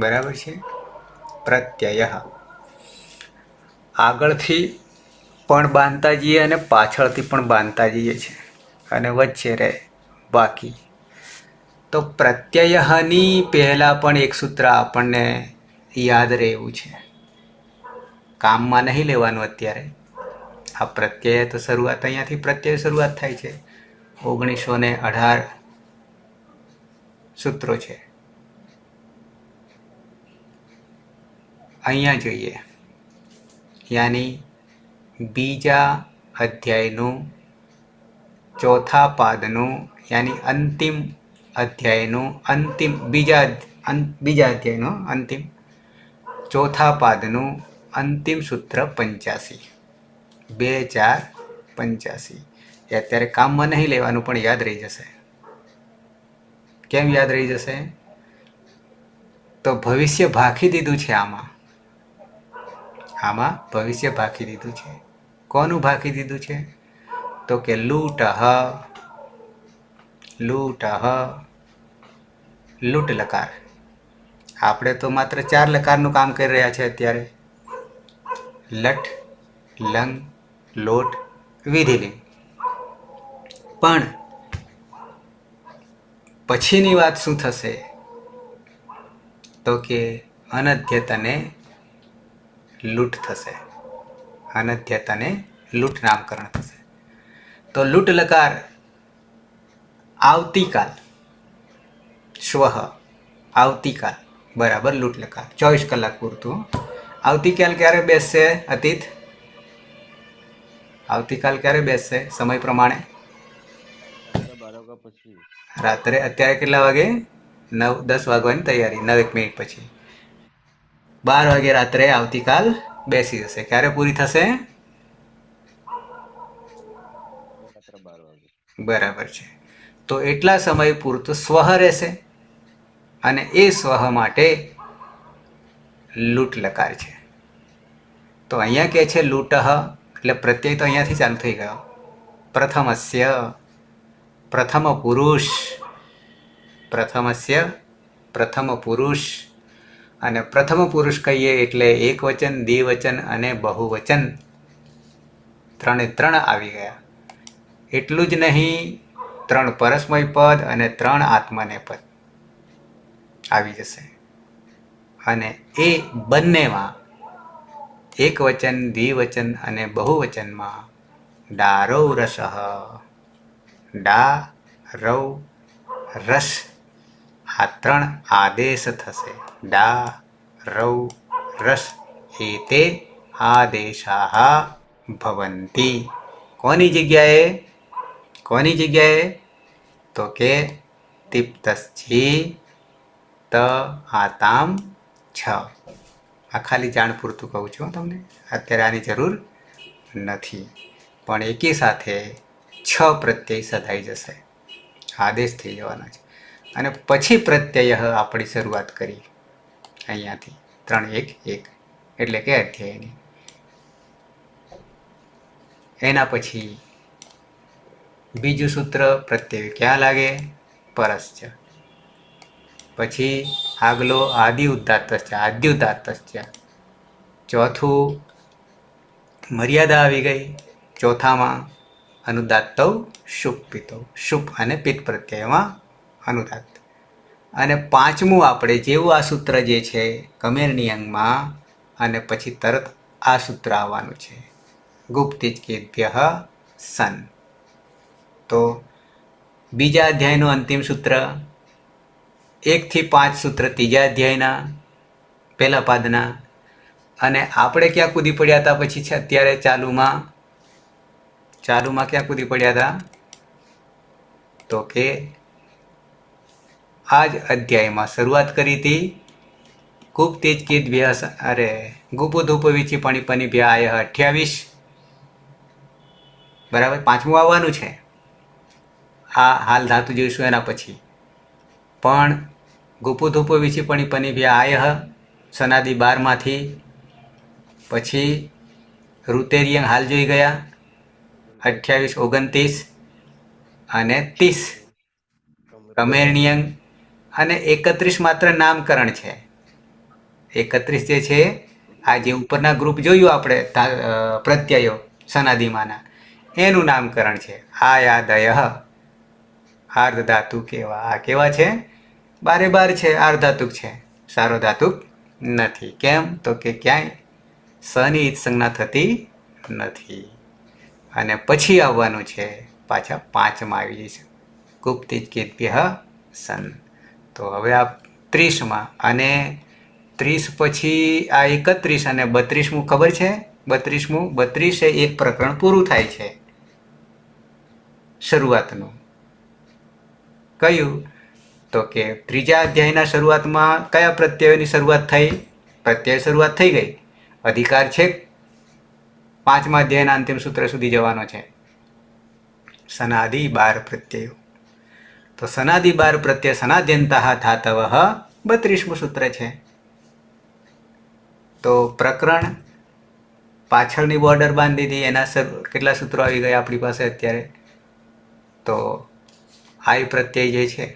બરાબર છે. પ્રત્યય આગળથી પણ બાંધતા જઈએ અને પાછળથી પણ બાંધતા જઈએ છે અને વચ્ચે રહે બાકી. તો પ્રત્યયની પહેલા પણ એક સૂત્ર આપણને યાદ રહેવું છે, કામમાં નહીં લેવાનું અત્યારે. આ પ્રત્યય તો શરૂઆત અહીંયાથી પ્રત્યય શરૂઆત થાય છે. 1918 સૂત્રો છે. અહીંયા જોઈએ યાની બીજા અધ્યાયનું ચોથા પાદનું યાની અંતિમ અધ્યાયનું અંતિમ બીજા અધ્યાયનું અંતિમ ચોથા પાદનું અંતિમ સૂત્ર 85. 2, 4, 85. એ અત્યારે કામમાં નહીં લેવાનું પણ યાદ રહી જશે. કેમ યાદ રહી જશે? તો ભવિષ્ય ભાખી દીધું છે આમાં ભવિષ્ય ભાખી દીધું છે. કોનું ભાખી દીધું છે? તો કે લૂટ લૂટ લકાર. આપણે તો માત્ર 4 લકારનું કામ કરી રહ્યા છે અત્યારે. લટ, લંગ, લોટ, વિધિલિંગ. પણ પછીની વાત શું થશે? તો કે અનધ્યતને લૂંટ થશે. અનધ્યતને લૂંટ નામકરણ થશે. તો લૂંટ લકાર આવતીકાલ, શ્વઃ આવતીકાલ બરાબર લૂંટ લકાર 24 કલાક પૂરતું. આવતીકાલ ક્યારે બેસશે અતીત? આવતીકાલ ક્યારે બેસશે સમય પ્રમાણે? 12 વાગ્યા પછી. રાત્રે. અત્યારે કેટલા વાગે? 9-10 વાગવાની તૈયારી. 9 મિનિટ પછી 12 વાગે રાત્રે આવતીકાલ બેસી જશે. ક્યારે પૂરી થશે? રાત્રે 12 વાગે. બરાબર છે. તો એટલા સમય પૂરતું સ્વહ રહેશે અને એ સ્વહ માટે લૂંટ લકાર છે. તો અહીંયા કે છે લૂંટ, એટલે પ્રત્યય તો અહીંયાથી ચાલુ થઈ ગયો. પ્રથમસ્ય, પ્રથમ પુરુષ, પ્રથમસ્ય પ્રથમ પુરુષ, અને પ્રથમ પુરુષ કહીએ એટલે એકવચન, દ્વિવચન અને બહુવચન ત્રણે ત્રણ આવી ગયા. એટલું જ નહીં, 3 પરસ્મય પદ અને 3 આત્મનેપદ આવી જશે. અને એ બંનેમાં એકવચન, દ્વિવચન અને બહુવચનમાં ડારૌ રસઃ, ડા, રૌ, રસ આ 3 આદેશ થશે. ડા, રૌ, રસ એતે આદેશાઃ ભવન્તિ. કોની જગ્યાએ? તો કે તિપ્તશ્ચી ત આતામ છ. આ ખાલી જાણ પૂરતું કહું છું તમને, અત્યારે આની જરૂર નથી. પણ એકી સાથે 6 પ્રત્યય સધાઈ જશે, આદેશ થઈ જવાના છે. અને પછી પ્રત્યય આપણી શરૂઆત કરી અહીંયાથી 3 1 1 એટલે કે અધ્યાયની. એના પછી બીજું સૂત્ર પ્રત્યય ક્યાં લાગે? પરશ્ચ. પછી આગલો આદિ ઉદાત્તશ્ચ, આદ્યુદાત્તશ્ચ. ચોથું મર્યાદા આવી ગઈ. ચોથામાં અનુદાત્તૌ શુપ પિત્તૌ, શુપ અને પિત્ત પ્રત્યયમાં અનુદાત્ત. અને પાંચમું આપણે જેવું આ સૂત્ર જે છે કમેરની અંગમાં, અને પછી તરત આ સૂત્ર આવવાનું છે ગુપ્તિજ્કેભ્યઃ સન. તો બીજા અધ્યાયનું અંતિમ સૂત્ર 1 થી 5 સૂત્ર ત્રીજા અધ્યાયના પહેલા પાદના. અને આપણે ક્યાં કૂદી પડ્યા હતા પછી છે અત્યારે ચાલુમાં ક્યાં કૂદી પડ્યા હતા? તો કે આ જ અધ્યાયમાં શરૂઆત કરી હતી ગુપ્તિજ્કેભ્યઃ, ગુપુધુપ વિચિપણી પનિભ્યઃ આયઃ 28. બરાબર, પાંચમું આવવાનું છે. આ હાલ ધાતુ જોઈશું એના પછી. પણ ગુપુધુપ વિચિપણી પનિભ્યઃ આયઃ સનાદિ 12 માંથી પછી ઋતેરિયંગ હાલ જોઈ ગયા 28, 29 અને 30 કમેરણિયંગ, અને 31 માત્ર નામકરણ છે. 31 જે છે આ જે ઉપરના ગ્રુપ જોયું આપણે પ્રત્યયો સનાદિમાના, એનું નામકરણ છે. આયાદય આર્ધ ધાતુ કેવા છે? 12 છે, આર્ધ ધાતુક છે, સારો ધાતુક નથી. કેમ? તો કે ક્યાંય સની ઈત સંજ્ઞા થતી નથી. અને પછી આવવાનું છે પાછા 5માં આવી જશે ગુપ્તિજ્કેભ્યઃ સન. તો હવે આ 30માં, અને 30 પછી આ 31 અને 32મું ખબર છે? 32 એ એક પ્રકરણ પૂરું થાય છે શરૂઆતનું. કયું? તો કે ત્રીજા અધ્યાયના શરૂઆતમાં કયા પ્રત્યયોની શરૂઆત થઈ? પ્રત્યય શરૂઆત થઈ ગઈ. અધિકાર છે 5મા અધ્યાયના અંતિમ સૂત્ર સુધી જવાનો છે. સનાદિ 12 પ્રત્યયો. તો સનાદિ 12 પ્રત્યય સનાદ્યંતઃ ધાતવઃ 32મું સૂત્ર છે. તો પ્રકરણ પાછળની બોર્ડર બાંધી દીધી, એના કેટલા સૂત્રો આવી ગયા આપણી પાસે અત્યારે? તો આય પ્રત્યય જે છે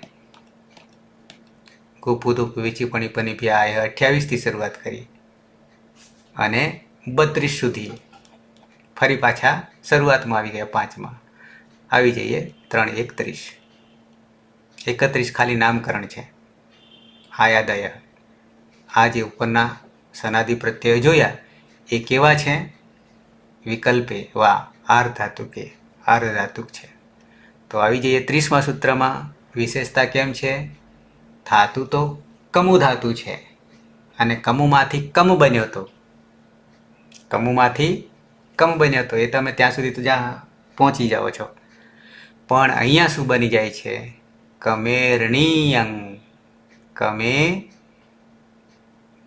ગુપુધુપ વિચિપણી પનિભ્યઃ આયઃ 28 થી શરૂઆત કરી અને 32 સુધી ફરી પાછા શરૂઆતમાં આવી ગયા. 5માં આવી જઈએ 3 31 ખાલી નામકરણ છે. આયાદય, આ જે ઉપરના સનાદિ પ્રત્યયો જોયા એ કેવા છે? વિકલ્પે વા આર્ધ ધાતુક છે. તો આવી જઈએ 30મા સૂત્રમાં. વિશેષતા કેમ છે? ધાતુ તો કમુ ધાતુ છે, અને કમુમાંથી કમ બન્યો હતો. એ તમે ત્યાં સુધી તો જ્યાં પહોંચી જાઓ છો. પણ અહીંયા શું બની જાય છે? કમેરણીયંગ.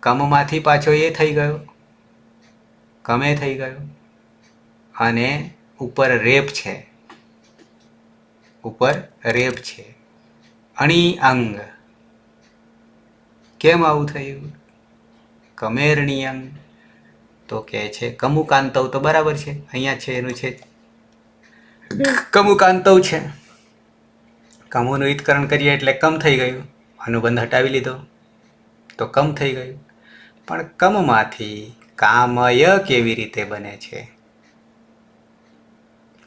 કમમાંથી પાછો એ થઈ ગયો, કમે થઈ ગયો, અને ઉપર રેપ છે. અણી અંગ. કેમ આવું થયું? કમેરણીયંગ. તો કે છે કમુકાંતવ, તો બરાબર છે, અહીંયા છે એનું છે કમુકાંતવ છે. કમુનું ઈતકરણ કરીએ એટલે કમ થઈ ગયું. અનુબંધ હટાવી લીધો તો કમ થઈ ગયું. પણ કમમાંથી કામય કેવી રીતે બને છે?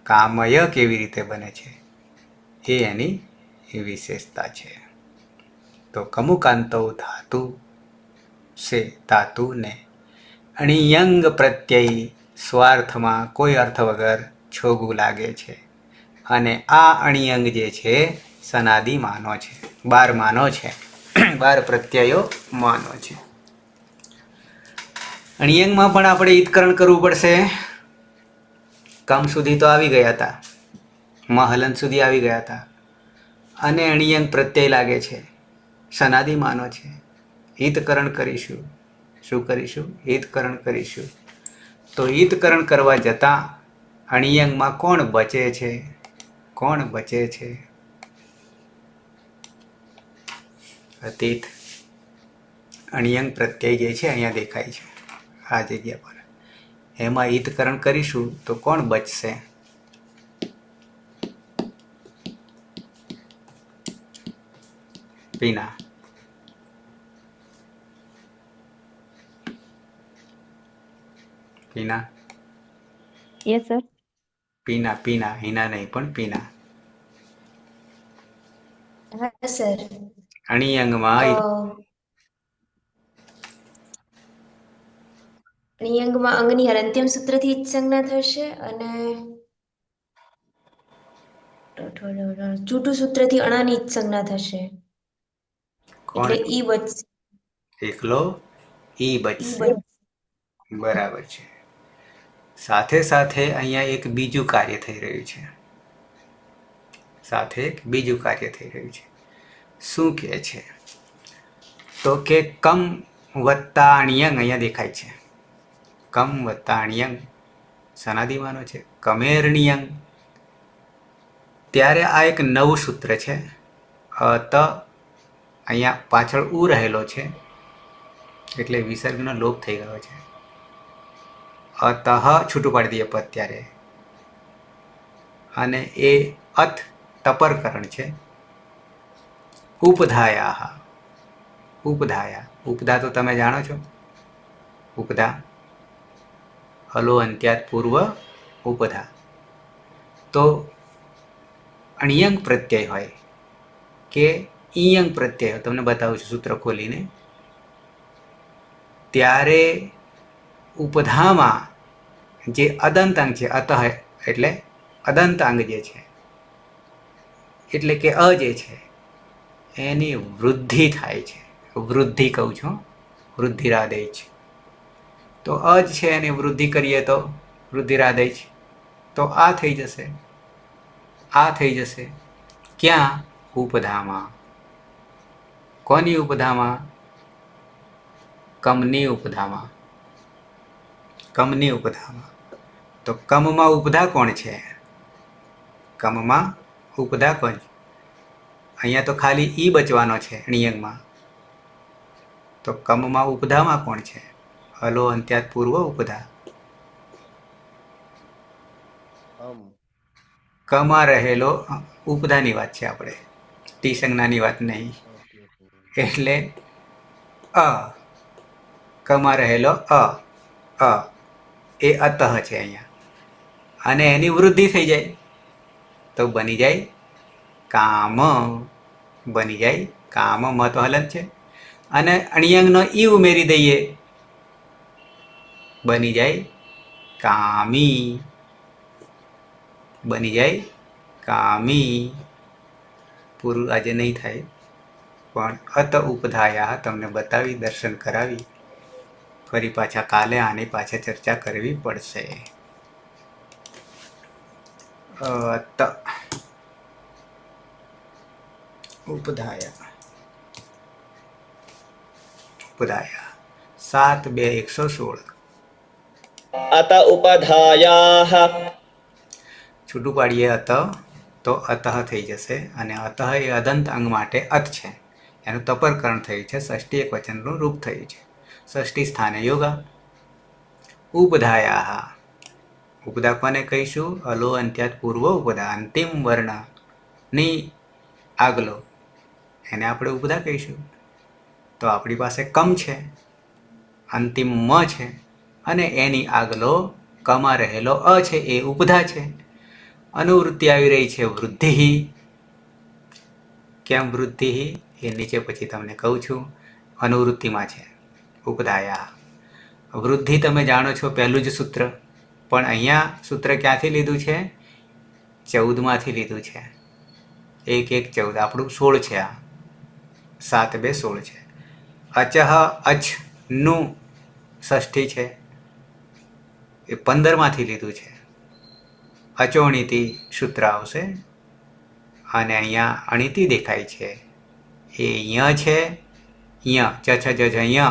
કામય કેવી રીતે બને છે એ એની વિશેષતા છે. તો કમુકાંતો ધાતુ છે, ધાતુને અણિયંગ પ્રત્યય સ્વાર્થમાં કોઈ અર્થ વગર છોગું લાગે છે. અને આ અણિયંગ જે છે સનાદિ માનો છે, 12 માનો છે, 12 પ્રત્યયો માનો છે. અણિયંગમાં પણ આપણે ઈતકરણ કરવું પડશે. કમ સુધી તો આવી ગયા હતા, મહલન સુધી આવી ગયા હતા, અને અણિયંગ પ્રત્યય લાગે છે, સનાદિ માનો છે. હિતકરણ કરીશું. શું કરીશું? હિતકરણ કરીશું. તો હિતકરણ કરવા જતાં અણિયંગમાં કોણ બચે છે? કોણ બચે છે? અતીત. અણિયંગ પ્રત્યય જે છે અહીંયા દેખાય છે આ જગ્યા પર. એમાં હિતકરણ કરીશું તો કોણ બચશે? પીના. પીના. Yes sir. પીના, પીના, હિના નહીં પણ પીના. હા સર. અણિયંગમાં અણિયંગમાં અંગની હલંત્યમ સૂત્રથી ઈચ્છ સંજ્ઞા થશે અને ચૂટુ સૂત્રથી અણાની ઈચ્છ સંજ્ઞા થશે. કોણ? એટલે ઈ બચશે. એકલો ઈ બચશે. ઈ બચશે. બરાબર છે. સાથે સાથે અહીંયા એક બીજું કાર્ય થઈ રહ્યું છે. સાથે એક બીજું કાર્ય થઈ રહ્યું છે. શું કહે છે? તો કે કમ વત્તા અણિયંગ અહીંયા દેખાય છે. કમ વત્તા અણિયંગ સનાદિમાનો છે. કમેરણિયંગ. ત્યારે આ એક નવું સૂત્ર છે. અત અહીંયા પાછળ ઉ રહેલો છે એટલે વિસર્ગનો લોપ થઈ ગયો છે. અતઃ છૂટું પાડી દઈએ પદ ત્યારે. અને એ અથ તપરકરણ છે. ઉપધાયા. ઉપધાયા. ઉપધા તો તમે જાણો છો. ઉપધા હલો અંત્યાત પૂર્વ ઉપધા. તો અણિયંગ પ્રત્યય હોય કે ઈયંગ પ્રત્યય હોય, તમને બતાવું છું સૂત્ર ખોલીને. ત્યારે ઉપધામાં જે અદંત અંગ છે, અતઃ એટલે અદંત અંગ જે છે, એટલે કે અ જે છે એની વૃદ્ધિ થાય છે. વૃદ્ધિ કહું છું, વૃદ્ધિરાદેય છે. તો અ જ છે એની વૃદ્ધિ કરીએ તો વૃદ્ધિરાદેય છે. તો આ થઈ જશે. આ થઈ જશે ક્યાં? ઉપધામાં. કોની ઉપધામાં? કમની ઉપધામાં. કમની ઉપધામાં. તો કમમાં ઉપધા કોણ છે? કમમાં ઉપધા કોણ છે? અહીંયા તો ખાલી ઈ બચવાનો છે અણિયંગમાં. તો કમમાં ઉપધામાં કોણ છે? હલો અંત્યાત પૂર્વ ઉપધા. કમાં રહેલો ઉપધાની વાત છે, આપણે ટી સંજ્ઞાની વાત નહીં. એટલે અ કમાં રહેલો અ એ અતઃ છે અહીંયા. અને એની વૃદ્ધિ થઈ જાય તો બની જાય કામ. બની જાય કામ. મ તો હલન છે. અને અણિયંગનો ઈ ઉમેરી દઈએ, બની જાય કામી. બની જાય કામી. પૂરું આજે નહીં થાય પણ અત ઉપધાયા તમને બતાવી, દર્શન કરાવી. ફરી પાછા કાલે આની પાછા ચર્ચા કરવી પડશે. અત ઉપધાયા. ઉપધાયા 7-2-116. अत उपधायाः છૂટું પાડીએ અત તો અતઃ થઈ જશે. અને અતઃ એ અદંત અંગ માટે અત છે, એનું તપરકરણ થયું છે, ષષ્ઠી એક વચનનું રૂપ થયું છે. ષષ્ઠી સ્થાને યોગા. ઉપધાયા. ઉપધા કોને કહીશું? અલો અંત્યાત પૂર્વ ઉપધા. અંતિમ વર્ણની આગલો એને આપણે ઉપધા કહીશું. તો આપણી પાસે કમ છે, અંતિમ મ છે, અને એની આગલો કમાં રહેલો અ છે એ ઉપધા છે. અનુવૃત્તિ આવી રહી છે વૃદ્ધિ. કેમ વૃદ્ધિ એ નીચે પછી તમને કહું છું. અનુવૃત્તિમાં છે ઉપધાયા. વૃદ્ધિ તમે જાણો છો પહેલું જ સૂત્ર, પણ અહીંયા સૂત્ર ક્યાંથી લીધું છે? 14માંથી લીધું છે. 1 1 14 આપણું 16 છે. આ 7 2 16 છે. અચહ અચ નું ષષ્ઠી છે એ 15માંથી લીધું છે. અચોણીતિ સૂત્ર આવશે અને અહીંયા અણિતિ દેખાય છે એ ય છે. ય ચ છ જ જ ય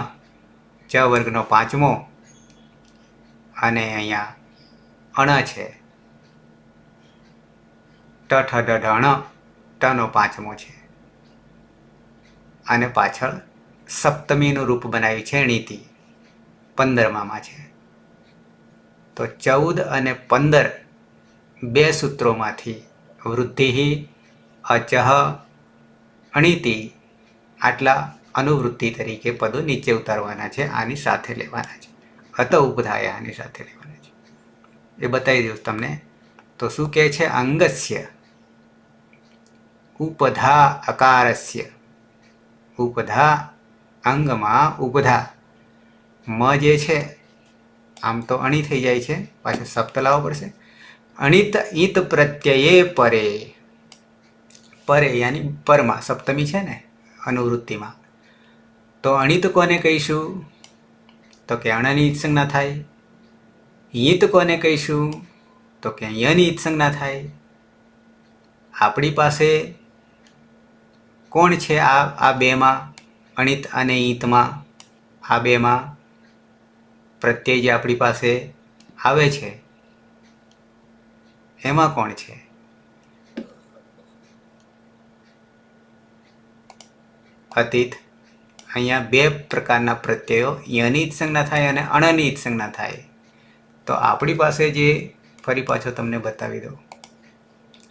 ચ વર્ગનો 5મો અને અહીંયા અણ છે. ટ ઠ ડ ઢ અણ ટનો 5મો છે અને પાછળ સપ્તમીનું રૂપ બનાવ્યું છે અણિતિ 15માં છે. તો 14 અને 15 બે સૂત્રોમાંથી વૃદ્ધિ અચહ અણિતિ આટલા અનુવૃત્તિ તરીકે પદો નીચે ઉતારવાના છે. આની સાથે લેવાના છે. અત ઉપધાયા આની સાથે લેવાના છે. એ બતાવી દઉં તમને. તો શું કહે છે? અંગસ્ય ઉપધા અકારસ્ય. ઉપધા અંગમાં ઉપધા મ જે છે આમ તો અણી થઈ જાય છે, પાછું સપ્ત લાવવો પડશે. અણિત ઈત પ્રત્યયે પરે. પરે યાની પરમાં સપ્તમી છે ને અનુવૃત્તિમાં. તો અણિત કોને કહીશું? તો કે અણની ઈત સંજ્ઞા થાય. ઈત કોને કહીશું? તો કે યની ઈત સંજ્ઞા થાય. આપણી પાસે કોણ છે આ બેમાં? અણિત અને ઈતમાં આ બેમાં પ્રત્યય જે આપણી પાસે આવે છે એમાં કોણ છે? અતીત. અહીંયા બે પ્રકારના પ્રત્યયો યની ઈત સંજ્ઞા થાય અને અણની ઈત સંજ્ઞા થાય. તો આપણી પાસે જે ફરી પાછો તમને બતાવી દઉં.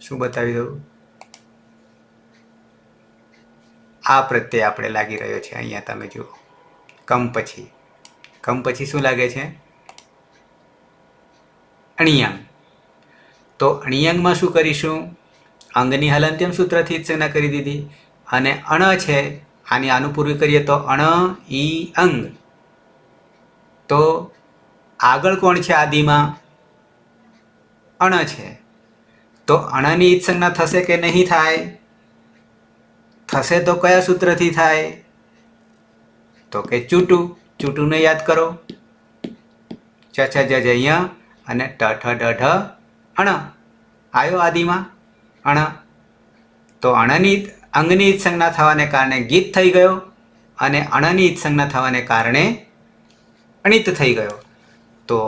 શું બતાવી દઉં? આ પ્રત્યય આપણે લાગી રહ્યો છે. અહીંયા તમે જુઓ કમ પછી શું લાગે છે? અણિયંગ. તો અણિયંગમાં શું કરીશું? અંગની હલંત્યમ સૂત્રથી ઈત સંજ્ઞા કરી દીધી અને અણ છે આની અનુપૂર્વી કરીએ તો અણ ઈ અંગ. તો આગળ કોણ છે આદિમાં? અણ છે. તો અણની ઈત સંજ્ઞા થશે કે નહીં થાય? થશે. તો કયા સૂત્રથી થાય? તો કે ચૂટું. ચૂટુંને યાદ કરો. ચ છ જ જ ય અને ટ ઠ ડ ઢ અણ આવ્યો આદિમાં અણ. તો અણની અંગની ઈત સંજ્ઞા થવાને કારણે ગીત થઈ ગયો અને અણની ઈત સંજ્ઞા થવાને કારણે અણિત થઈ ગયો. તો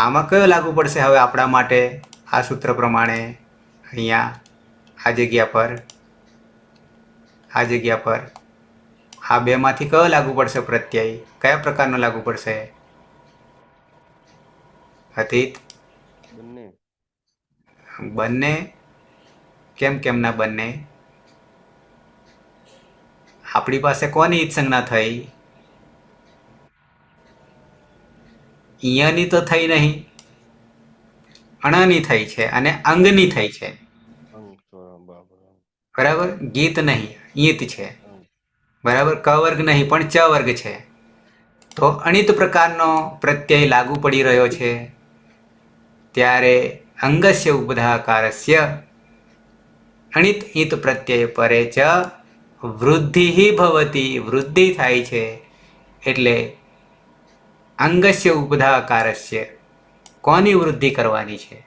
આમાં કયો લાગુ પડશે હવે આપણા માટે? આ સૂત્ર પ્રમાણે અહીંયા આ જગ્યા પર આ બેમાંથી કયો લાગુ પડશે પ્રત્યય? કયા પ્રકારનો લાગુ પડશે? અતીત. બંને. કેમના બંને? આપણી પાસે કોની ઈત સંજ્ઞા થઈ? ઈયની તો થઈ નહીં, અણની થઈ છે અને અંગની થઈ છે. બરાબર. ગીત નહીં, ઈત છે. બરાબર. ક વર્ગ નહીં પણ ચ વર્ગ છે. તો અણિત પ્રકારનો પ્રત્યય લાગુ પડી રહ્યો છે. ત્યારે અંગસ્ય ઉપધાકારસ્ય અણિત ઈત પ્રત્યય પરે ચ વૃદ્ધિ ભવતી. વૃદ્ધિ થાય છે. એટલે અંગસ્ય ઉપધાકારસ્ય કોની વૃદ્ધિ કરવાની છે?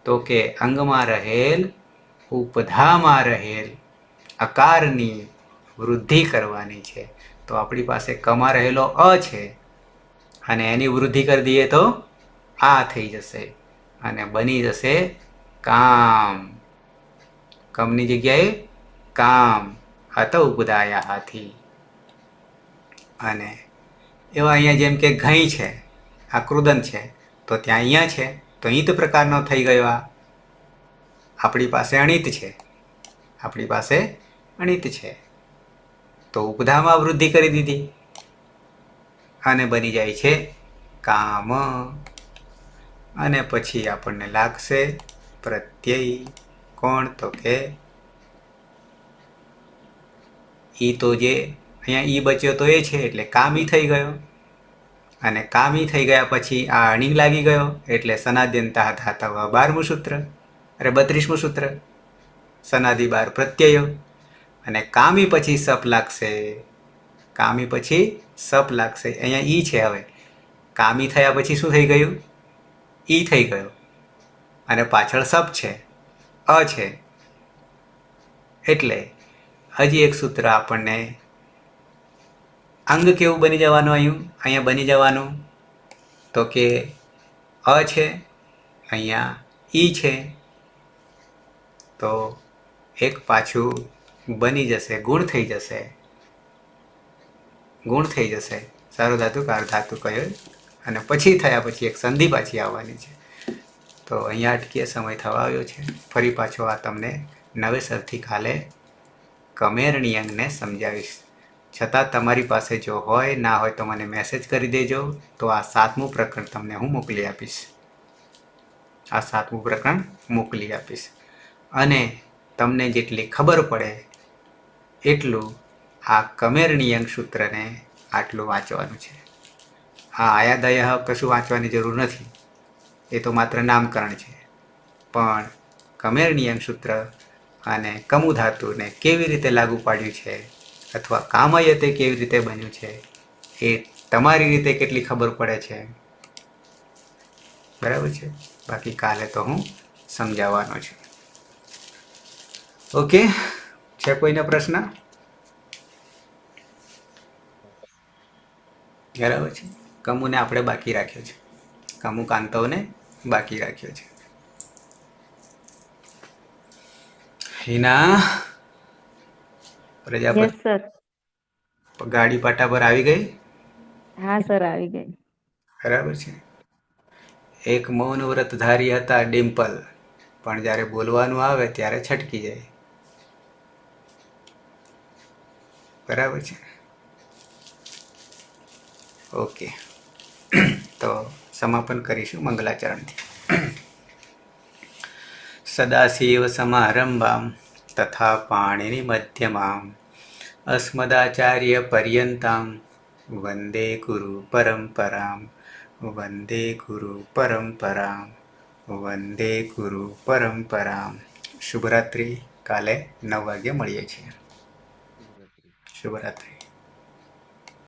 તો કે અંગમાં રહેલ ઉપધામાં રહેલ અકારની વૃદ્ધિ કરવાની છે. તો આપણી પાસે કમાં રહેલો અ છે અને એની વૃદ્ધિ કરી દઈએ તો આ થઈ જશે અને બની જશે કામ. કમની જગ્યાએ કામ. અત ઉપદાયા હાથી. અને એવા અહીંયા જેમ કે ઘઈ છે, આ કૃદન છે, તો ત્યાં અહીંયા છે તો ઈત પ્રકારનો થઈ ગયો. આ આપણી પાસે અણિત છે. આપણી પાસે અણિત છે. તો ઉપધામાં વૃદ્ધિ કરી દીધી અને બની જાય છે કામ. અને પછી આપણને લાગશે પ્રત્યય. કોણ? તો કે ઈ તો જે અહીંયા ઈ બચ્યો તો એ છે એટલે કામી થઈ ગયો. અને કામી થઈ ગયા પછી આ અણી લાગી ગયો એટલે સનાદ્યંતા ધાતવ 12મું સૂત્ર, અરે 32મું સૂત્ર, સનાદિ 12 પ્રત્યયો. અને કામી પછી સપ લાગશે. કામી પછી સપ લાગશે. અહીંયા ઈ છે. હવે કામી થયા પછી શું થઈ ગયું? ઈ થઈ ગયો. અને પાછળ સપ છે, અ છે. એટલે હજી એક સૂત્ર આપણને અંગ કેવું બની જવાનું? અહીંયા બની જવાનું તો કે અ છે, અહીંયા ઈ છે. તો એક પાછું બની જશે, ગુણ થઈ જશે. ગુણ થઈ જશે. સાર્વધાતુક અર્ધાતુક કયો. અને પછી થયા પછી એક સંધિ પાછી આવવાની છે. તો અહીંયા અટકીએ, સમય થવા આવ્યો છે. ફરી પાછો આ તમને નવેસરથી કાલે કમેરણી અંગને સમજાવીશ. છતાં તમારી પાસે જો હોય ના હોય તો મને મેસેજ કરી દેજો. તો આ 7મું પ્રકરણ તમને હું મોકલી આપીશ. આ 7મું પ્રકરણ મોકલી આપીશ. અને તમને જેટલી ખબર પડે એટલું આ કમેરણી અંગ સૂત્રને આટલું વાંચવાનું છે. આ આયાદય કશું વાંચવાની જરૂર નથી. એ તો માત્ર નામકરણ છે. પણ કમેરણી અંગ સૂત્ર અને કમુ ધાતુને કેવી રીતે લાગુ પાડ્યું છે અથવા કામયતે કેવી રીતે બન્યું છે એ તમારી રીતે કેટલી ખબર પડે છે, બરાબર છે. બાકી કાલે તો હું સમજાવવાનો છું. ઓકે, છે કોઈને પ્રશ્ન? બરાબર છે. કમુને આપણે બાકી રાખ્યો છે. કમુ કાંતવને બાકી રાખ્યો છે. Hina, Prajapati yes sir. ગાડી પાટા પર આવી ગઈ? હા સર, આવી ગઈ. બરાબર છે. એક મૌન વ્રતધારી હતા ડિમ્પલ, પણ જ્યારે બોલવાનું આવે ત્યારે છટકી જાય. બરાબર છે. ઓકે, તો સમાપન કરીશું મંગલાચરણથી. સદાશિવ સમારંભામ તથા પાણીની મધ્યમામ અસ્મદાચાર્ય પર્યંતામ વંદે ગુરુ પરંપરામ. વંદે ગુરુ પરંપરામ. વંદે ગુરુ પરંપરામ. શુભરાત્રિ. કાલે 9 વાગે મળીએ છીએ. શુભરાત્રિ.